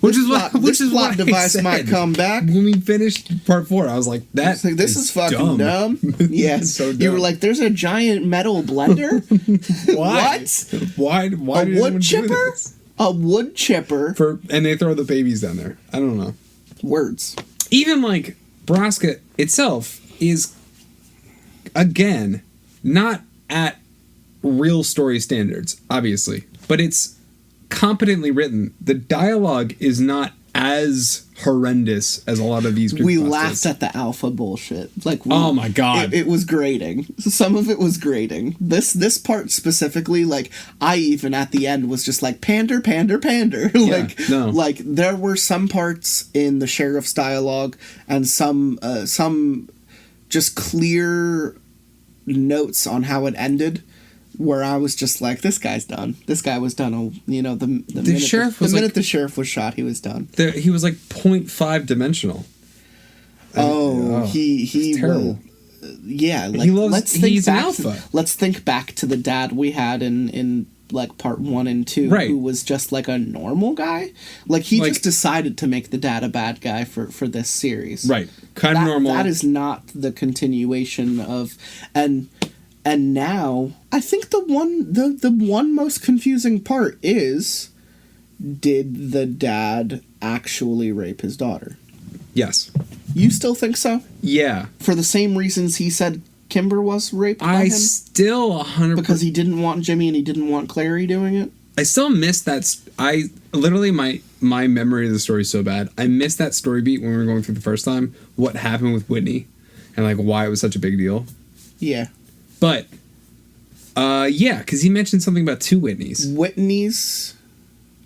D: This plot device might come back.
C: When we finished part 4, I was like, "This
D: is fucking dumb." Yeah,
C: so dumb.
D: You were like, "There's a giant metal blender."
C: Why?
D: What?
C: Why?
D: A wood chipper? A wood chipper.
C: And they throw the babies down there. I don't know.
D: Words.
C: Even, like, Borrasca itself is, again, not at real story standards, obviously, but it's competently written. The dialogue is not as horrendous as a lot of these.
D: We laughed at the alpha bullshit. Like,
C: oh my god,
D: it was grating. Some of it was grating. This part specifically, like, I even at the end was just like, pander, pander, pander. Like there were some parts in the sheriff's dialogue and some just clear notes on how it ended, where I was just like, this guy's done. This guy was done. You know, the minute the sheriff was shot, he was done.
C: He was like 0.5 dimensional.
D: He
C: terrible.
D: Yeah, like,
C: he's an alpha.
D: Let's think back to the dad we had in like part 1 and 2,
C: right,
D: who was just like a normal guy. Like, he just decided to make the dad a bad guy for this series.
C: Right, kind of normal.
D: That is not the continuation of And now, I think the one most confusing part is, did the dad actually rape his daughter?
C: Yes.
D: You still think so?
C: Yeah.
D: For the same reasons he said Kimber was raped by him?
C: I still 100%...
D: Because he didn't want Jimmy and he didn't want Clary doing it?
C: I still miss that... I literally, my memory of the story is so bad. I missed that story beat when we were going through the first time. What happened with Whitney. And, like, why it was such a big deal.
D: Yeah.
C: But, yeah, because he mentioned something about 2 Whitneys.
D: Whitneys?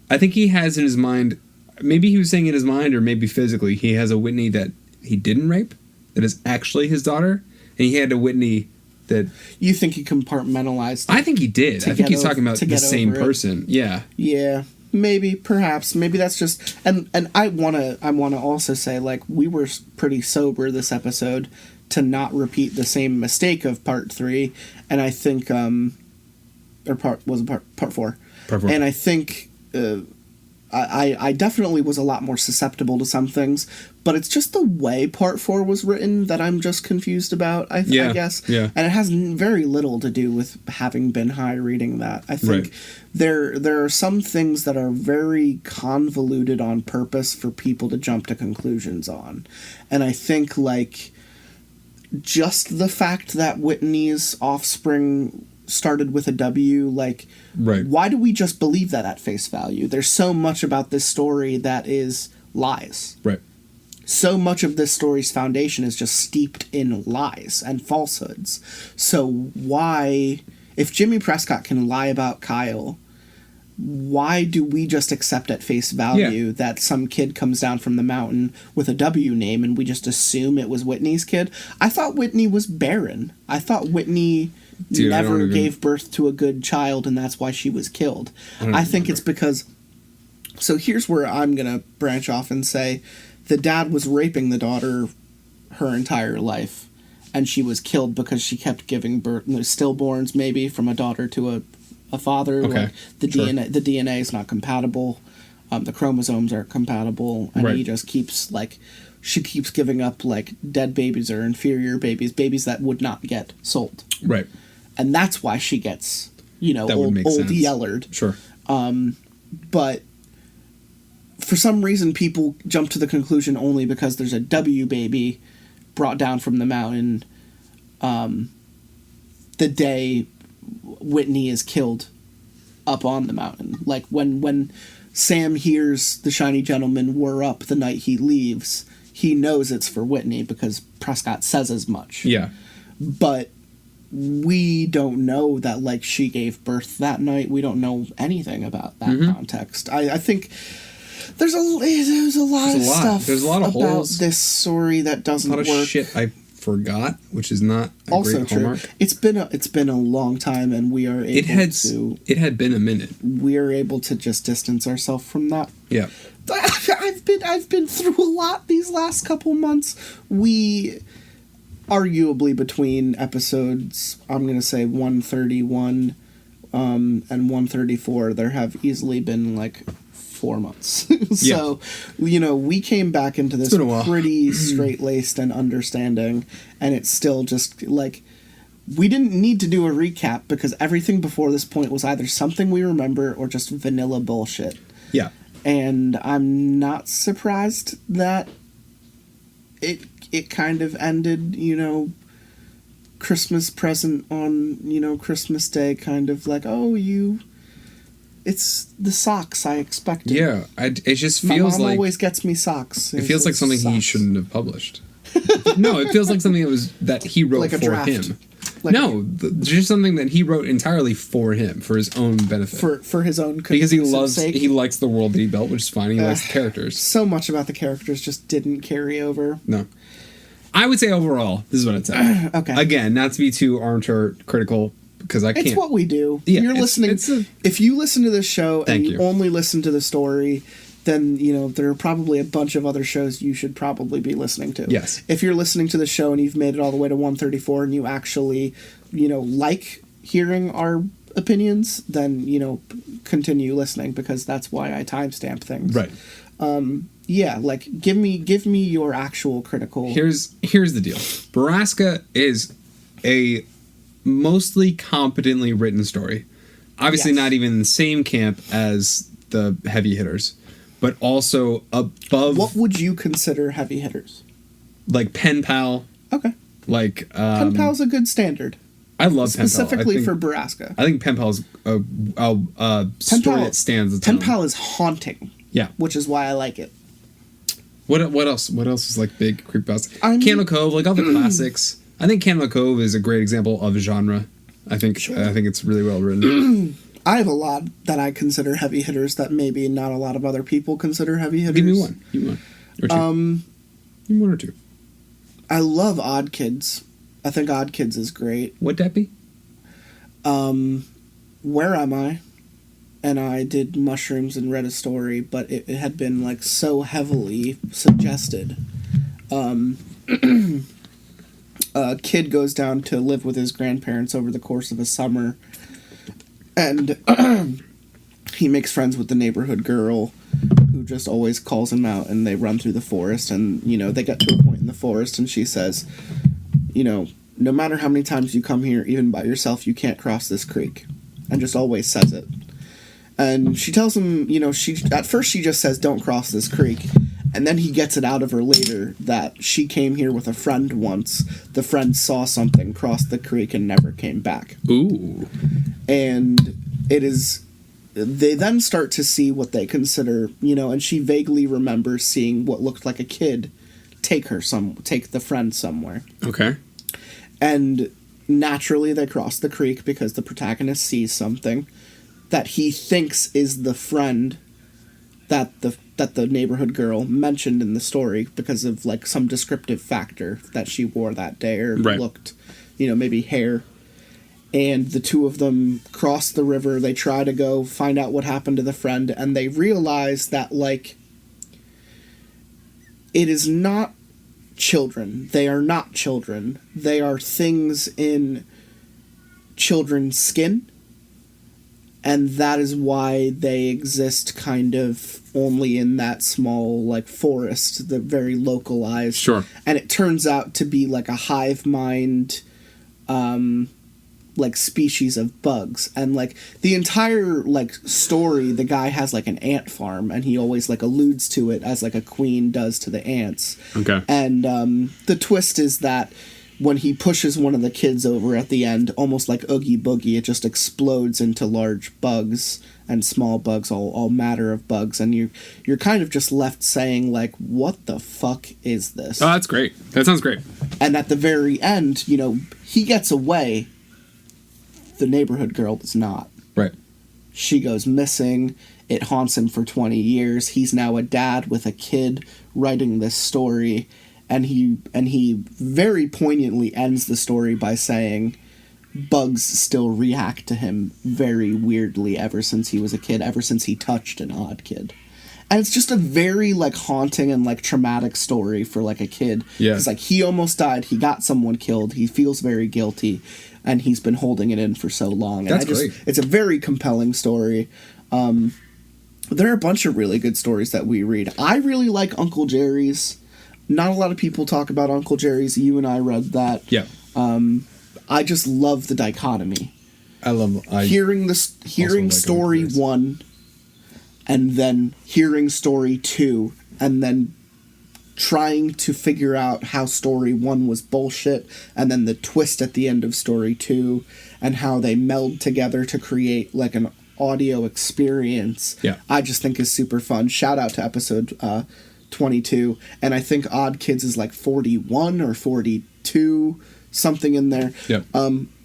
C: I think he has in his mind... Maybe he was saying in his mind, or maybe physically, he has a Whitney that he didn't rape, that is actually his daughter, and he had a Whitney that.
D: You think he compartmentalized?
C: I think he did. I think he's talking about the same person. Yeah.
D: Yeah. Maybe, perhaps, maybe that's just, and I wanna also say, like, we were pretty sober this episode to not repeat the same mistake of part 3, and I think part 4.
C: Part 4.
D: And I think I definitely was a lot more susceptible to some things, but it's just the way part 4 was written that I'm just confused about, I guess.
C: Yeah.
D: And it has very little to do with having been high reading that. I think there are some things that are very convoluted on purpose for people to jump to conclusions on. And I think, like, just the fact that Whitney's offspring started with a W, like, why do we just believe that at face value? There's so much about this story that is lies.
C: Right.
D: So much of this story's foundation is just steeped in lies and falsehoods. So why, if Jimmy Prescott can lie about Kyle, why do we just accept at face value that some kid comes down from the mountain with a W name and we just assume it was Whitney's kid? I thought Whitney was barren. I thought Whitney never gave birth to a good child, and that's why she was killed. I think it's because... So here's where I'm going to branch off and say the dad was raping the daughter her entire life, and she was killed because she kept giving birth, stillborns maybe, from a daughter to a father.
C: Okay.
D: Like the DNA is not compatible. The chromosomes aren't compatible, and he just keeps, like... She keeps giving up, like, dead babies or inferior babies that would not get sold.
C: Right.
D: And that's why she gets, old Yellard.
C: Sure.
D: But for some reason, people jump to the conclusion only because there's a W baby brought down from the mountain the day Whitney is killed up on the mountain. Like, when Sam hears the shiny gentleman whir up the night he leaves, he knows it's for Whitney because Prescott says as much.
C: Yeah.
D: But we don't know that, like, she gave birth that night. We don't know anything about that context. I think there's a lot of stuff.
C: There's a lot of
D: about
C: holes.
D: This story that doesn't work.
C: A lot of shit I forgot, which is not a
D: also
C: great
D: true.
C: hallmark.
D: It's been a long time, and we are able
C: It had been a minute.
D: We are able to just distance ourselves from that.
C: Yeah.
D: I've been through a lot these last couple months. We arguably between episodes, I'm going to say 131 and 134, there have easily been like 4 months. So, we came back into this pretty straight-laced and understanding, and it's still just like, we didn't need to do a recap because everything before this point was either something we remember or just vanilla bullshit.
C: Yeah. And
D: I'm not surprised that it kind of ended, Christmas present on, Christmas Day, kind of like, it's the socks I expected.
C: Yeah, it just feels
D: My mom
C: like...
D: always gets me socks.
C: It feels like something he shouldn't have published. No, it feels like something that he wrote
D: like a
C: for
D: draft.
C: him. Just something that he wrote entirely for him, for his own benefit.
D: For his own
C: because he likes the world that he built, which is fine. He likes the characters.
D: So much about the characters just didn't carry over.
C: No. I would say overall, this is what I'd say.
D: Okay.
C: Again, not to be too armchair critical, because I can't.
D: It's what we do.
C: Yeah,
D: You're listening. If you listen to this show and you only listen to the story, then, there are probably a bunch of other shows you should probably be listening to.
C: Yes.
D: If you're listening to the show and you've made it all the way to 134 and you actually, like hearing our opinions, then, continue listening, because that's why I timestamp things.
C: Right.
D: Yeah, like, give me your actual critical...
C: Here's the deal. Borrasca is a mostly competently written story. Obviously not even in the same camp as the heavy hitters, but also above...
D: What would you consider heavy hitters?
C: Like Pen Pal.
D: Okay.
C: Like...
D: Pen Pal's a good standard.
C: I love Pen Pal.
D: Specifically for Borrasca.
C: I think Pen Pal's a story that stands its own.
D: Pen Pal is haunting.
C: Yeah.
D: Which is why I like it.
C: What else? What else is like big creepypasta? Candle Cove, like all the classics. I think Candle Cove is a great example of genre. I think it's really well written.
D: I have a lot that I consider heavy hitters that maybe not a lot of other people consider heavy hitters.
C: Give me one. Or two. Give me one or two.
D: I love Odd Kids. I think Odd Kids is great.
C: Would that be?
D: Where Am I? And I did mushrooms and read a story, but it had been like so heavily suggested. A kid goes down to live with his grandparents over the course of a summer, and he makes friends with the neighborhood girl who just always calls him out, and they run through the forest, and, you know, they get to a point in the forest, and she says, you know, no matter how many times you come here, even by yourself, you can't cross this creek, and just always says it. And she tells him, you know, at first she just says, don't cross this creek. And then he gets it out of her later that she came here with a friend once. The friend saw something, crossed the creek, and never came back.
C: Ooh.
D: And they then start to see what they consider, you know, and she vaguely remembers seeing what looked like a kid take the friend somewhere.
C: Okay. And
D: naturally they cross the creek because the protagonist sees something that he thinks is the friend that the neighborhood girl mentioned in the story because of, like, some descriptive factor that she wore that day or looked, you know, maybe hair. And the two of them cross the river. They try to go find out what happened to the friend, and they realize that, like, it is not children. They are not children. They are things in children's skin. And that is why they exist kind of only in that small, like, forest, the very localized.
C: Sure.
D: And it turns out to be, like, a hive mind, like, species of bugs. And, like, the entire, like, story, the guy has, like, an ant farm, and he always, like, alludes to it as, like, a queen does to the ants.
C: Okay.
D: And the twist is that when he pushes one of the kids over at the end, almost like Oogie Boogie, it just explodes into large bugs and small bugs, all matter of bugs, and you're kind of just left saying, like, what the fuck is this?
C: Oh, that's great. That sounds great.
D: And at the very end, you know, he gets away. The neighborhood girl does not.
C: Right.
D: She goes missing. It haunts him for 20 years. He's now a dad with a kid writing this story. And he very poignantly ends the story by saying bugs still react to him very weirdly ever since he was a kid, ever since he touched an odd kid. And it's just a very, like, haunting and, like, traumatic story for, like, a kid.
C: Yeah.
D: Because, like, he almost died. He got someone killed. He feels very guilty. And he's been holding it in for so long. And
C: That's great.
D: It's a very compelling story. There are a bunch of really good stories that we read. I really like Uncle Jerry's. Not a lot of people talk about Uncle Jerry's. You and I read that.
C: Yeah.
D: I just love the dichotomy.
C: Hearing
D: Hearing story 1, and then hearing story 2, and then trying to figure out how story 1 was bullshit, and then the twist at the end of story 2, and how they meld together to create, like, an audio experience.
C: Yeah.
D: I just think is super fun. Shout out to episode 22, and I think Odd Kids is like 41 or 42, something in there.
C: Yep.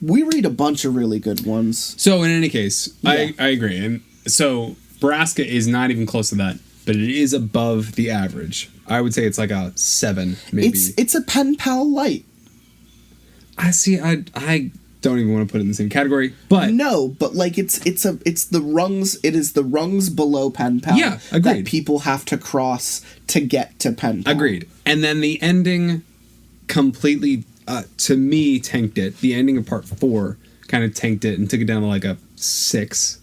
D: We read a bunch of really good ones.
C: So in any case,
D: Yeah.
C: I agree. And so Borrasca is not even close to that, but it is above the average. I would say it's like a 7, maybe.
D: It's a pen pal light.
C: I see. I don't even want to put it in the same category, but
D: No, but like it's the rungs. It is the rungs below pen pal.
C: Yeah, agreed.
D: That people have to cross to get to pen pal.
C: agreed. And then the ending completely, to me, tanked it. The ending of part 4 kind of tanked it and took it down to like a 6,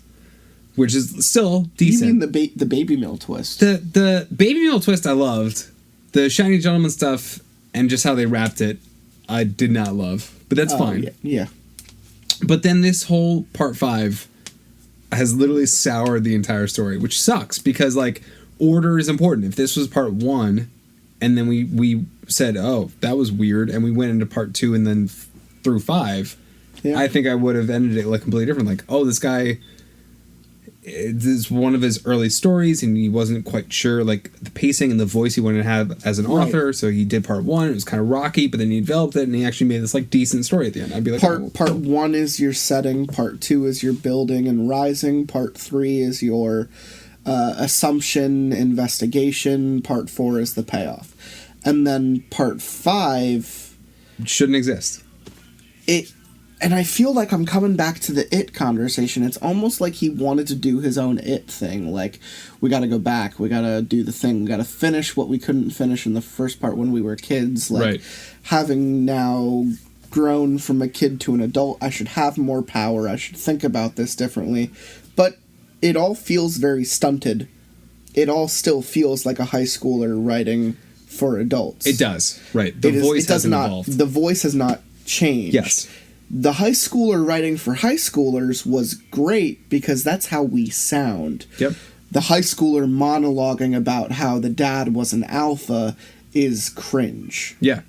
C: which is still
D: You
C: decent.
D: mean the baby mill twist?
C: The baby meal twist I loved. The Shiny Gentleman stuff and just how they wrapped it, I did not love. But that's fine.
D: Yeah.
C: But then this whole part 5 has literally soured the entire story, which sucks because, like, order is important. If this was part 1 and then we said, oh, that was weird, and we went into part 2 and then through 5,
D: Yeah.
C: I think I would have ended it like completely different. Like, oh, this guy, this is one of his early stories and he wasn't quite sure, like, the pacing and the voice he wanted to have as an author, so he did part 1. It was kind of rocky, but then he developed it and he actually made this, like, decent story at the end. I'd be like,
D: Part 1 is your setting, part 2 is your building and rising, part 3 is your assumption, investigation, part 4 is the payoff. And then part 5
C: shouldn't exist.
D: And I feel like I'm coming back to the It conversation. It's almost like he wanted to do his own It thing. Like, we gotta go back. We gotta do the thing. We gotta finish what we couldn't finish in the first part when we were kids. Like, having now grown from a kid to an adult, I should have more power. I should think about this differently. But it all feels very stunted. It all still feels like a high schooler writing for adults.
C: It does. Right. The voice hasn't evolved.
D: The voice has not changed.
C: Yes.
D: The high schooler writing for high schoolers was great because that's how we sound.
C: Yep.
D: The high schooler monologuing about how the dad was an alpha is cringe.
C: Yeah.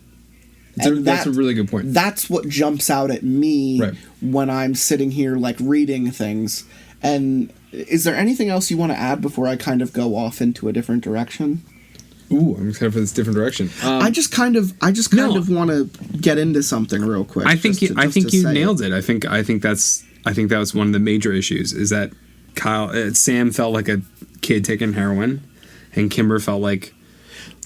C: That's a really good point.
D: That's what jumps out at me when I'm sitting here, like, reading things. And is there anything else you want to add before I kind of go off into a different direction?
C: Ooh, I'm excited for this different direction.
D: I just kind of want to get into something real quick.
C: I think you nailed it. I think that was one of the major issues is that Sam felt like a kid taking heroin, and Kimber felt like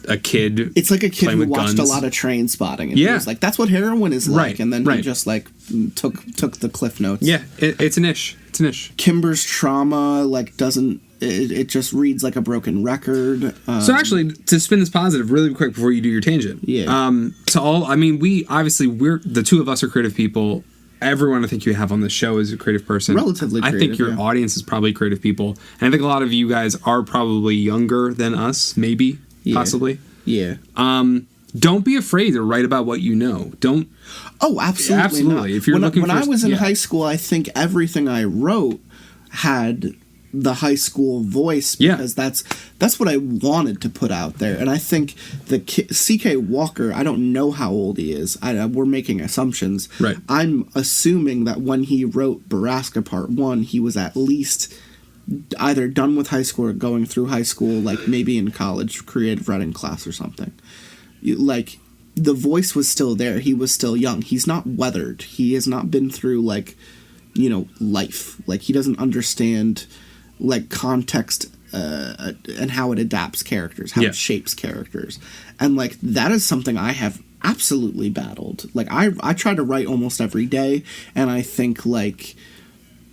C: a kid.
D: It's like a kid who watched
C: guns.
D: a lot of Train Spotting, and he was like, "That's what heroin is like," and then he just like took the cliff notes.
C: Yeah, it's an ish. It's an ish.
D: Kimber's trauma doesn't. It just reads like a broken record.
C: So actually, to spin this positive really quick before you do your tangent.
D: Yeah.
C: We're the two of us are creative people. Everyone I think you have on the show is a creative person.
D: Relatively creative.
C: I think your audience is probably creative people. And I think a lot of you guys are probably younger than us, maybe, possibly.
D: Yeah.
C: Don't be afraid to write about what you know. Don't.
D: Oh, absolutely.
C: Absolutely. If you're
D: when I was in high school, I think everything I wrote had the high school voice because that's what I wanted to put out there. And I think the C.K. Walker, I don't know how old he is. We're making assumptions.
C: Right.
D: I'm assuming that when he wrote Borrasca Part 1, he was at least either done with high school or going through high school, like maybe in college, creative writing class or something. Like, the voice was still there. He was still young. He's not weathered. He has not been through, like, life. Like, he doesn't understand, like, context and how it adapts characters, how it shapes characters. And, like, that is something I have absolutely battled. Like, I try to write almost every day, and I think, like,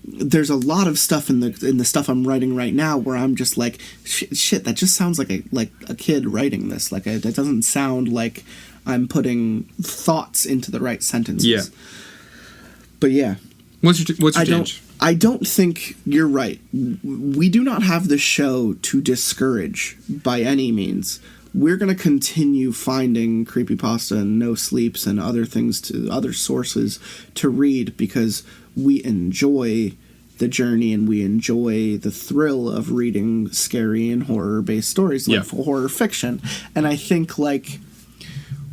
D: there's a lot of stuff in the stuff I'm writing right now where I'm just like, shit, that just sounds like a kid writing this. Like, that doesn't sound like I'm putting thoughts into the right sentences.
C: Yeah.
D: But yeah.
C: What's your change?
D: I don't think you're right. We do not have the show to discourage by any means. We're going to continue finding creepypasta and no sleeps and other things other sources to read because we enjoy the journey and we enjoy the thrill of reading scary and horror-based stories, like horror fiction. And I think, like,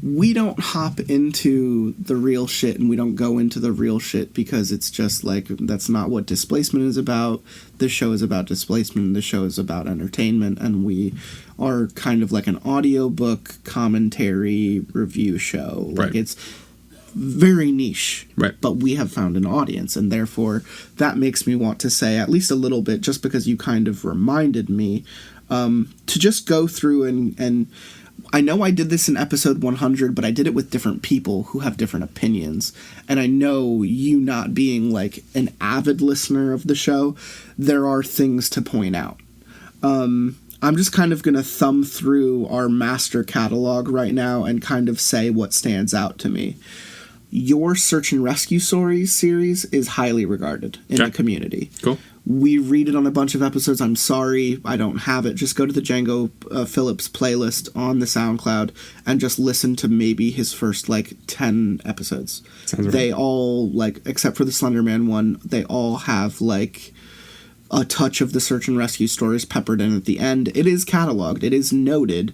D: we don't hop into the real shit and we don't go into the real shit because it's just like, that's not what Displacement is about. This show is about displacement. The show is about entertainment. And we are kind of like an audiobook commentary review show. Like, it's very niche, but we have found an audience. And therefore, that makes me want to say at least a little bit, just because you kind of reminded me, to just go through and I know I did this in episode 100, but I did it with different people who have different opinions. And I know you not being like an avid listener of the show, there are things to point out. I'm just kind of going to thumb through our master catalog right now and kind of say what stands out to me. Your Search and Rescue Stories series is highly regarded in the community.
C: Cool.
D: We read it on a bunch of episodes. I'm sorry I don't have it. Just go to the Django Phillips playlist on the SoundCloud and just listen to maybe his first, 10 episodes.
C: Sounds right.
D: They all, except for the Slender Man one, they all have, a touch of the Search and Rescue Stories peppered in at the end. It is cataloged. It is noted.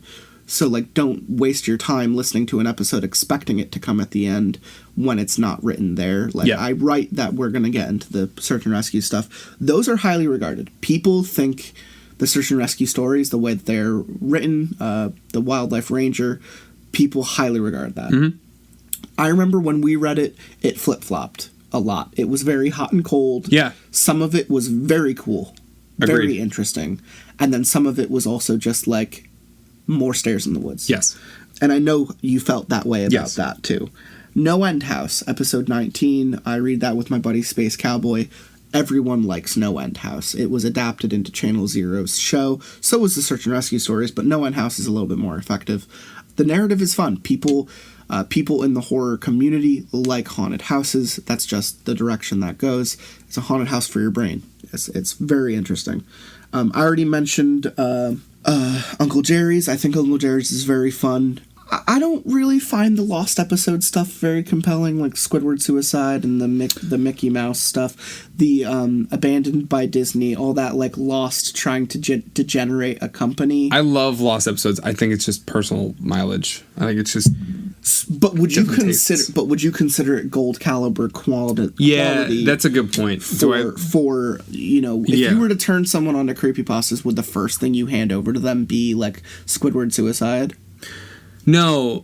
D: So, don't waste your time listening to an episode expecting it to come at the end when it's not written there. I write that we're going to get into the Search and Rescue stuff. Those are highly regarded. People think the Search and Rescue Stories, the way that they're written, the Wildlife Ranger, people highly regard that. Mm-hmm. I remember when we read it, it flip-flopped a lot. It was very hot and cold.
C: Yeah.
D: Some of it was very cool.
C: Agreed.
D: Very interesting. And then some of it was also just more Stairs in the Woods.
C: Yes.
D: And I know you felt that way about that too. No End House, episode 19. I read that with my buddy Space Cowboy. Everyone likes No End House. It was adapted into Channel Zero's show. So was the Search and Rescue stories, but No End House is a little bit more effective. The narrative is fun. People in the horror community like haunted houses. That's just the direction that goes. It's a haunted house for your brain. It's very interesting. I already mentioned Uncle Jerry's. I think Uncle Jerry's is very fun. I don't really find the Lost episode stuff very compelling, like Squidward Suicide and the Mickey Mouse stuff. The Abandoned by Disney, all that, like Lost trying to degenerate a company.
C: I love Lost episodes. I think it's just personal mileage. I think it's just...
D: But would you consider it gold caliber quality?
C: Yeah, that's a good point.
D: If you were to turn someone onto creepypastas, would the first thing you hand over to them be like Squidward Suicide?
C: No,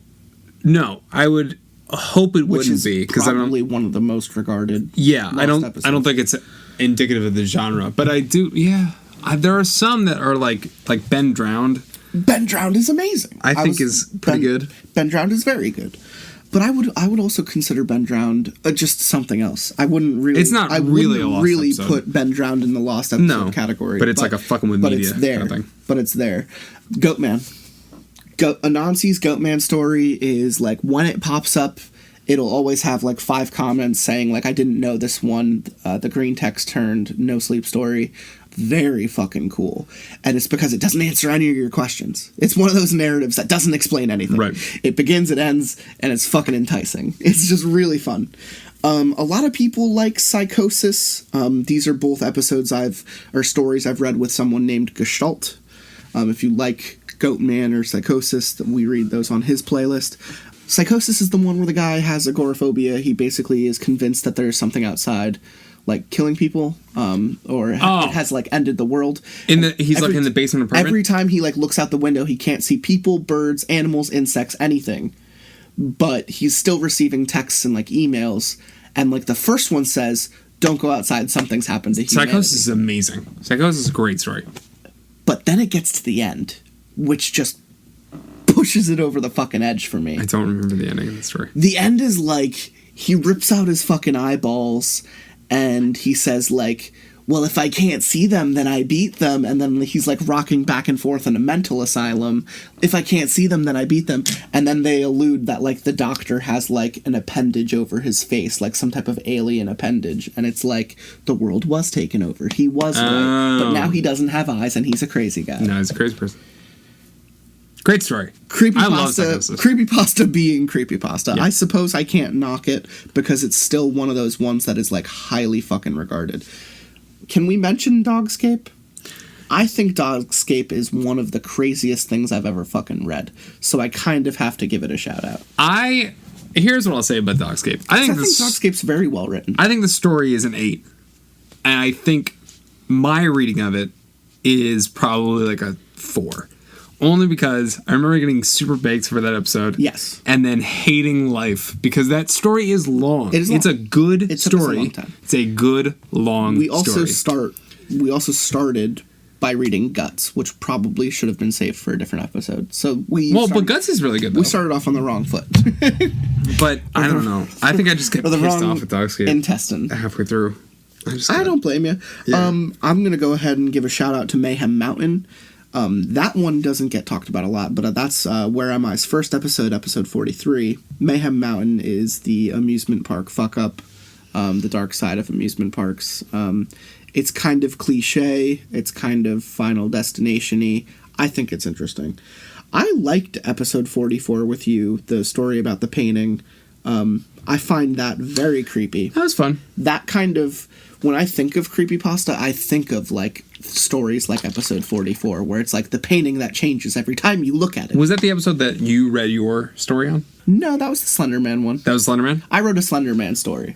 C: I would hope it wouldn't be, because
D: probably one of the most regarded.
C: Yeah, I don't think it's indicative of the genre, but I do. Yeah, there are some that are like Ben Drowned.
D: Ben Drowned is amazing.
C: I think is pretty good.
D: Ben Drowned is very good, but I would also consider Ben Drowned just something else. I wouldn't really.
C: It's not really a Lost episode.
D: Put Ben Drowned in the Lost episode category.
C: But it's like a fucking with media.
D: But it's there.
C: Kind of thing.
D: But it's there. Goatman. Anansi's Goatman story is like, when it pops up, it'll always have like 5 comments saying like, I didn't know this one. The green text turned no sleep story. Very fucking cool. And it's because it doesn't answer any of your questions. It's one of those narratives that doesn't explain anything.
C: Right.
D: It begins, it ends, and it's fucking enticing. It's just really fun. A lot of people like Psychosis. These are both stories I've read with someone named Gestalt. If you like Goatman or Psychosis, we read those on his playlist. Psychosis is the one where the guy has agoraphobia. He basically is convinced that there's something outside, like killing people, it has like ended the world.
C: He's like in the basement apartment.
D: Every time he like looks out the window, he can't see people, birds, animals, insects, anything. But he's still receiving texts and like emails. And like the first one says, "Don't go outside. Something's happened to humanity."
C: Psychosis is amazing. Psychosis is a great story.
D: But then it gets to the end, which just pushes it over the fucking edge for me.
C: I don't remember the ending of the story.
D: The end is like, he rips out his fucking eyeballs, and he says like, well, if I can't see them, then I beat them. And then he's like rocking back and forth in a mental asylum. If I can't see them, then I beat them. And then they allude that like the doctor has like an appendage over his face, like some type of alien appendage. And it's like, the world was taken over. He was right, but now he doesn't have eyes and he's a crazy guy.
C: No, he's a crazy person. Great story.
D: Creepypasta being creepypasta.
C: Yeah.
D: I suppose I can't knock it because it's still one of those ones that is like highly fucking regarded. Can we mention Dogscape? I think Dogscape is one of the craziest things I've ever fucking read. So I kind of have to give it a shout out.
C: Here's what I'll say about Dogscape. I think
D: Dogscape's very well written.
C: I think the story is an 8. And I think my reading of it is probably like a 4. Only because I remember getting super baked for that episode.
D: Yes.
C: And then hating life because that story is long. It is long. It's a good story. A long time. It's a good, long story.
D: We also started by reading Guts, which probably should have been saved for a different episode. So
C: but Guts is really good, though.
D: We started off on the wrong foot.
C: But I don't know. I think I just get pissed off at Dogscape.
D: Intestine.
C: Halfway through.
D: I don't blame you. Yeah. I'm going to go ahead and give a shout out to Mayhem Mountain. That one doesn't get talked about a lot, but that's Where Am I's first episode 43. Mayhem Mountain is the amusement park fuck up, the dark side of amusement parks. It's kind of cliche. It's kind of Final Destination-y. I think it's interesting. I liked episode 44 with you, the story about the painting. I find that very creepy.
C: That was fun.
D: That kind of... When I think of creepypasta, I think of, like, stories like episode 44, where it's, like, the painting that changes every time you look at it.
C: Was that the episode that you read your story on?
D: No, that was the Slender Man one.
C: That was Slender Man?
D: I wrote a Slender Man story.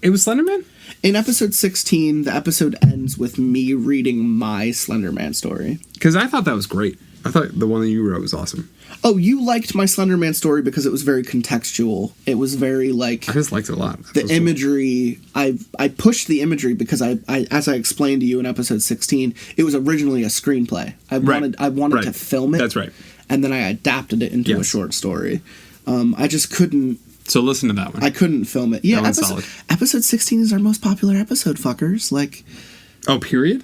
C: It was Slender Man?
D: In episode 16, the episode ends with me reading my Slender Man story.
C: Because I thought that was great. I thought the one that you wrote was awesome.
D: Oh, you liked my Slender Man story because it was very contextual. It was very, like...
C: I just liked it a lot.
D: The imagery... Cool. I pushed the imagery because I as I explained to you in episode 16, it was originally a screenplay. I wanted to film it.
C: That's right.
D: And then I adapted it into a short story. I just couldn't.
C: So listen to that one.
D: I couldn't film it. Yeah,
C: that one's solid.
D: Episode 16 is our most popular episode, fuckers. Like,
C: oh, period?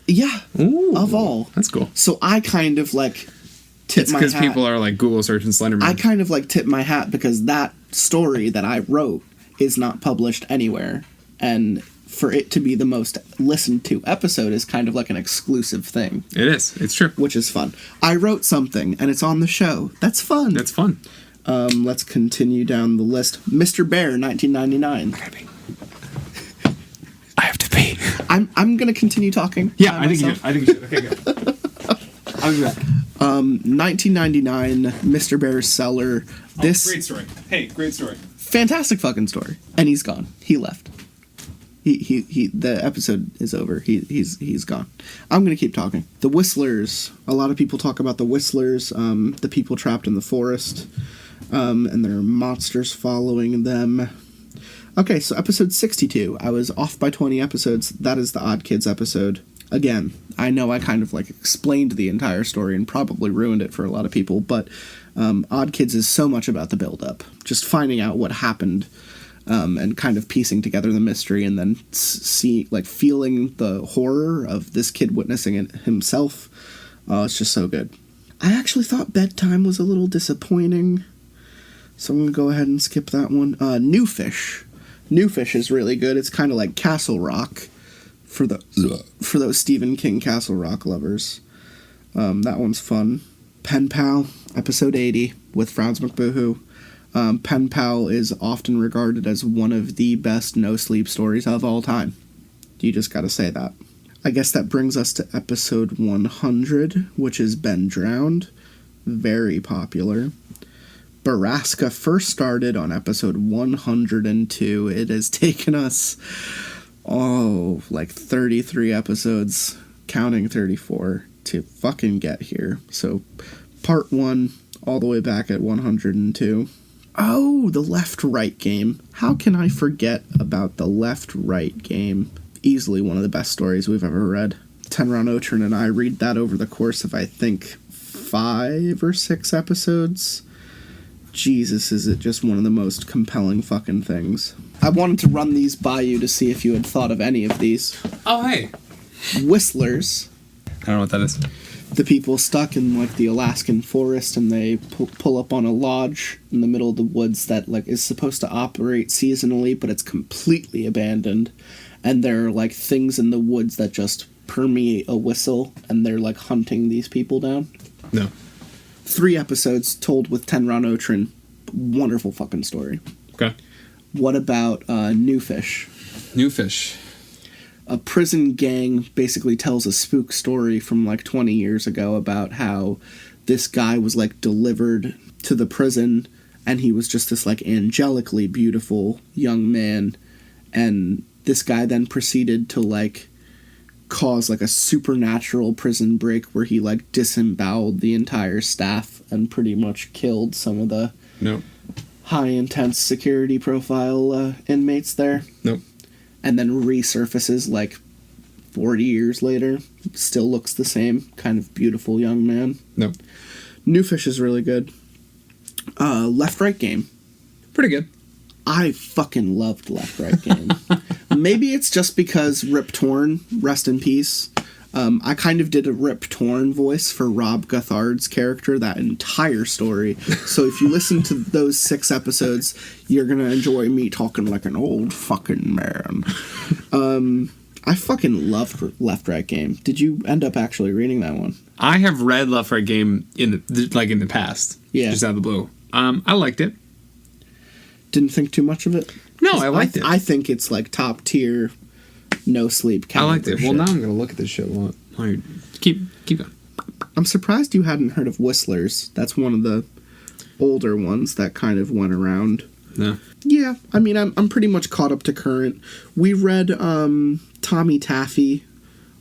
D: Yeah.
C: Ooh,
D: of all.
C: That's cool.
D: So I kind of like tip my hat.
C: It's because people are like Google searching Slenderman.
D: I kind of like tip my hat because that story that I wrote is not published anywhere. And for it to be the most listened to episode is kind of like an exclusive thing.
C: It is. It's true.
D: Which is fun. I wrote something and it's on the show. That's fun.
C: That's fun.
D: Let's continue down the list. Mr. Bear, 1999.
C: I have to pee.
D: I'm gonna continue talking.
C: Yeah, I think you should. Okay, good. I'll be back.
D: 1999, Mr. Bear's Cellar. This
C: great story. Hey, great story.
D: Fantastic fucking story. And he's gone. He left. He the episode is over. He's gone. I'm gonna keep talking. The Whistlers. A lot of people talk about the Whistlers, the people trapped in the forest, and there are monsters following them. Okay, so episode 62. I was off by 20 episodes. That is the Odd Kids episode. Again, I know I kind of like explained the entire story and probably ruined it for a lot of people, but Odd Kids is so much about the build-up. Just finding out what happened and kind of piecing together the mystery and then feeling the horror of this kid witnessing it himself. It's just so good. I actually thought Bedtime was a little disappointing, so I'm going to go ahead and skip that one. New Fish. New Fish is really good. It's kind of like Castle Rock for those Stephen King Castle Rock lovers. That one's fun. Pen Pal, episode 80 with Franz McBoohoo. Pen Pal is often regarded as one of the best no-sleep stories of all time. You just gotta say that. I guess that brings us to episode 100, which is Ben Drowned. Very popular. Borrasca first started on episode 102. It has taken us, like 33 episodes, counting 34, to fucking get here. So, part 1, all the way back at 102. Oh, the left-right game. How can I forget about the left-right game? Easily one of the best stories we've ever read. Tenron Otrin and I read that over the course of, I think, 5 or 6 episodes. Jesus, is it just one of the most compelling fucking things. I wanted to run these by you to see if you had thought of any of these.
C: Oh, hey.
D: Whistlers.
C: I don't know what that is.
D: The people stuck in, like, the Alaskan forest, and they pull up on a lodge in the middle of the woods that, like, is supposed to operate seasonally, but it's completely abandoned. And there are, like, things in the woods that just permeate a whistle, and they're, like, hunting these people down.
C: No.
D: 3 episodes told with Tenron Otrin. Wonderful fucking story.
C: Okay.
D: What about New Fish?
C: New Fish.
D: A prison gang basically tells a spook story from like 20 years ago about how this guy was like delivered to the prison and he was just this like angelically beautiful young man, and this guy then proceeded to like cause like a supernatural prison break where he like disemboweled the entire staff and pretty much killed some of the high intense security profile inmates there.
C: Nope.
D: And then resurfaces like 40 years later. Still looks the same. Kind of beautiful young man.
C: Nope.
D: New Fish is really good. Left-Right Game.
C: Pretty good.
D: I fucking loved Left-Right Game. Maybe it's just because Rip Torn, rest in peace. I kind of did a Rip Torn voice for Rob Guthard's character that entire story. So if you listen to those 6 episodes, you're going to enjoy me talking like an old fucking man. I fucking loved Left-Right Game. Did you end up actually reading that one?
C: I have read Left-Right Game in the past.
D: Yeah.
C: Just out of the blue. I liked it.
D: Didn't think too much of it?
C: No, I liked it.
D: I think it's like top tier, no sleep.
C: I liked it. Well, now I'm going to look at this show. Keep going.
D: I'm surprised you hadn't heard of Whistlers. That's one of the older ones that kind of went around.
C: No.
D: Yeah, I mean, I'm pretty much caught up to current. We read Tommy Taffy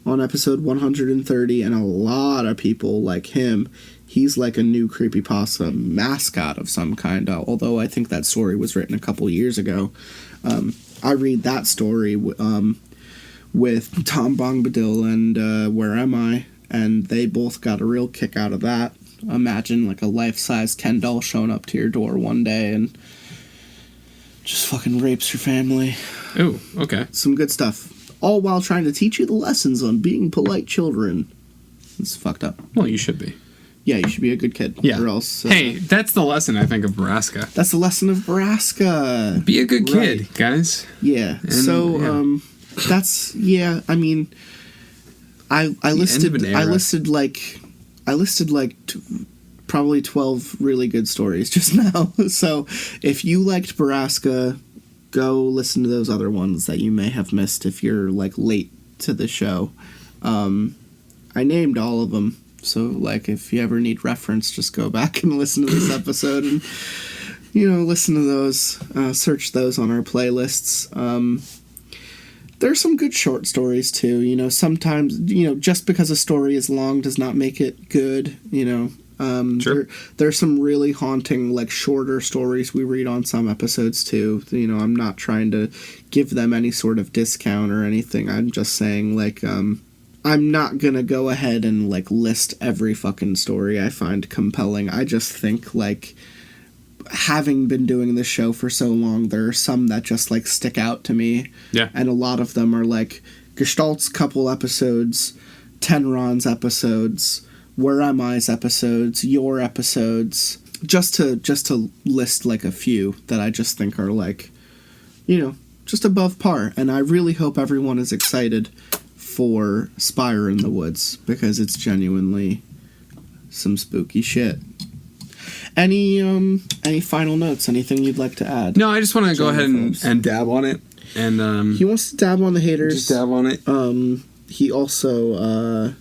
D: on episode 130, and a lot of people like him. He's like a new creepypasta mascot of some kind, although I think that story was written a couple years ago. I read that story with Tom Bombadil and Where Am I? And they both got a real kick out of that. imagine like a life-size Ken doll showing up to your door one day and just fucking rapes your family.
C: Ooh, okay.
D: Some good stuff. All while trying to teach you the lessons on being polite children. It's fucked up.
C: Well, you should be.
D: Yeah, you should be a good kid.
C: Yeah.
D: Or else...
C: hey, that's the lesson, I think, of Borrasca.
D: That's the lesson of Borrasca.
C: Be a good kid,
D: Right.
C: guys.
D: Yeah.
C: And,
D: so,
C: yeah.
D: That's... Yeah, I mean... I listed probably 12 really good stories just now. So if you liked Borrasca, go listen to those other ones that you may have missed if you're like late to the show. I named all of them, so like if you ever need reference, just go back and listen to this episode and listen to those, search those on our playlists. There's some good short stories too. Sometimes just because a story is long does not make it good.
C: Sure.
D: There's some really haunting, like, shorter stories we read on some episodes, too. I'm not trying to give them any sort of discount or anything. I'm just saying, like, I'm not gonna go ahead and, like, list every fucking story I find compelling. I just think, like, having been doing this show for so long, there are some that just, like, stick out to me.
C: Yeah.
D: And a lot of them are, like, Gestalt's couple episodes, Tenron's episodes, Where Am I's episodes, your episodes, just to list like a few that I just think are like, just above par. And I really hope everyone is excited for Spire in the Woods, because it's genuinely some spooky shit. Any final notes? Anything you'd like to add?
C: No, I just want to go ahead
D: Phillips.
C: and dab on it. And
D: He wants to dab on the haters.
C: just dab on it.
D: He also,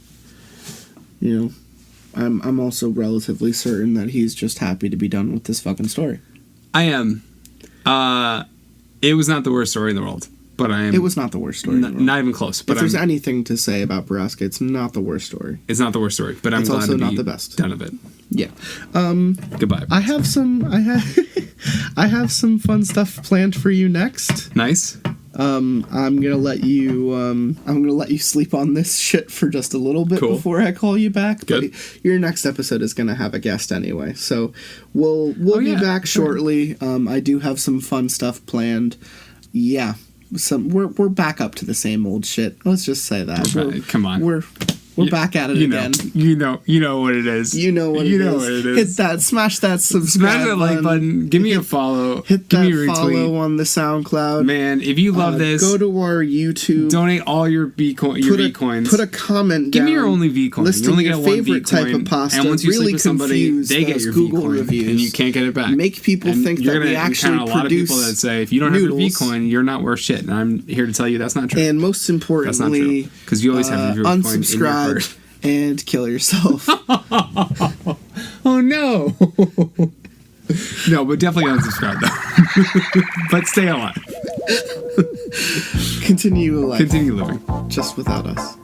D: I'm also relatively certain that he's just happy to be done with this fucking story.
C: I am. It was not the worst story in the world, but I am.
D: It was not the worst story in the world.
C: Not even close. But
D: If there's anything to say about Borrasca, it's not the worst story.
C: it's not the worst story. But I'm
D: It's
C: glad
D: also
C: to be
D: not the best.
C: done of it.
D: Yeah.
C: Goodbye.
D: I have some fun stuff planned for you next.
C: Nice.
D: I'm gonna let you sleep on this shit for just a little bit
C: Cool.
D: before I call you back.
C: Good.
D: But your next episode is gonna have a guest anyway, so we'll be
C: yeah.
D: back shortly. I do have some fun stuff planned. Yeah, we're back up to the same old shit. Let's just say that.
C: Come on.
D: We're back at it again.
C: You know what it is.
D: You know what it is. Hit that, smash that subscribe
C: Smash that like button. Give me a follow.
D: Hit
C: Give me a
D: that
C: retweet.
D: follow on the SoundCloud.
C: Man, if you love this,
D: go to our YouTube.
C: donate all your V coins.
D: Put a comment
C: Give
D: down.
C: me your only V coin.
D: Listing
C: You only
D: your
C: get one
D: favorite
C: V coin,
D: type of pasta.
C: and once you
D: really
C: sleep with somebody,
D: confuse
C: they get
D: those
C: your
D: Google
C: V coin,
D: reviews.
C: and you can't get it back.
D: Make people
C: And
D: think
C: you're
D: that we
C: gonna
D: actually
C: encounter a lot of people that say, if you don't have a V
D: noodles.
C: coin, you're not worth shit. And I'm here to tell you that's not true.
D: And most
C: That's not
D: importantly,
C: true. Because you always have your V coin in your
D: unsubscribe
C: purse.
D: and kill yourself.
C: Oh no. No, but definitely unsubscribe though. But stay alive.
D: Continue life.
C: Continue living.
D: Just without us.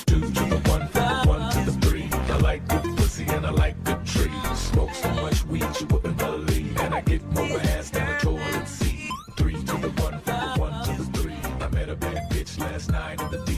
B: 2 to the 1, 1 to the 3. I like good pussy and I like good trees. Smoke so much weed you wouldn't believe, and I get more ass than a toilet seat. 3 to the 1, 1 to the 3. I met a bad bitch last night in the D.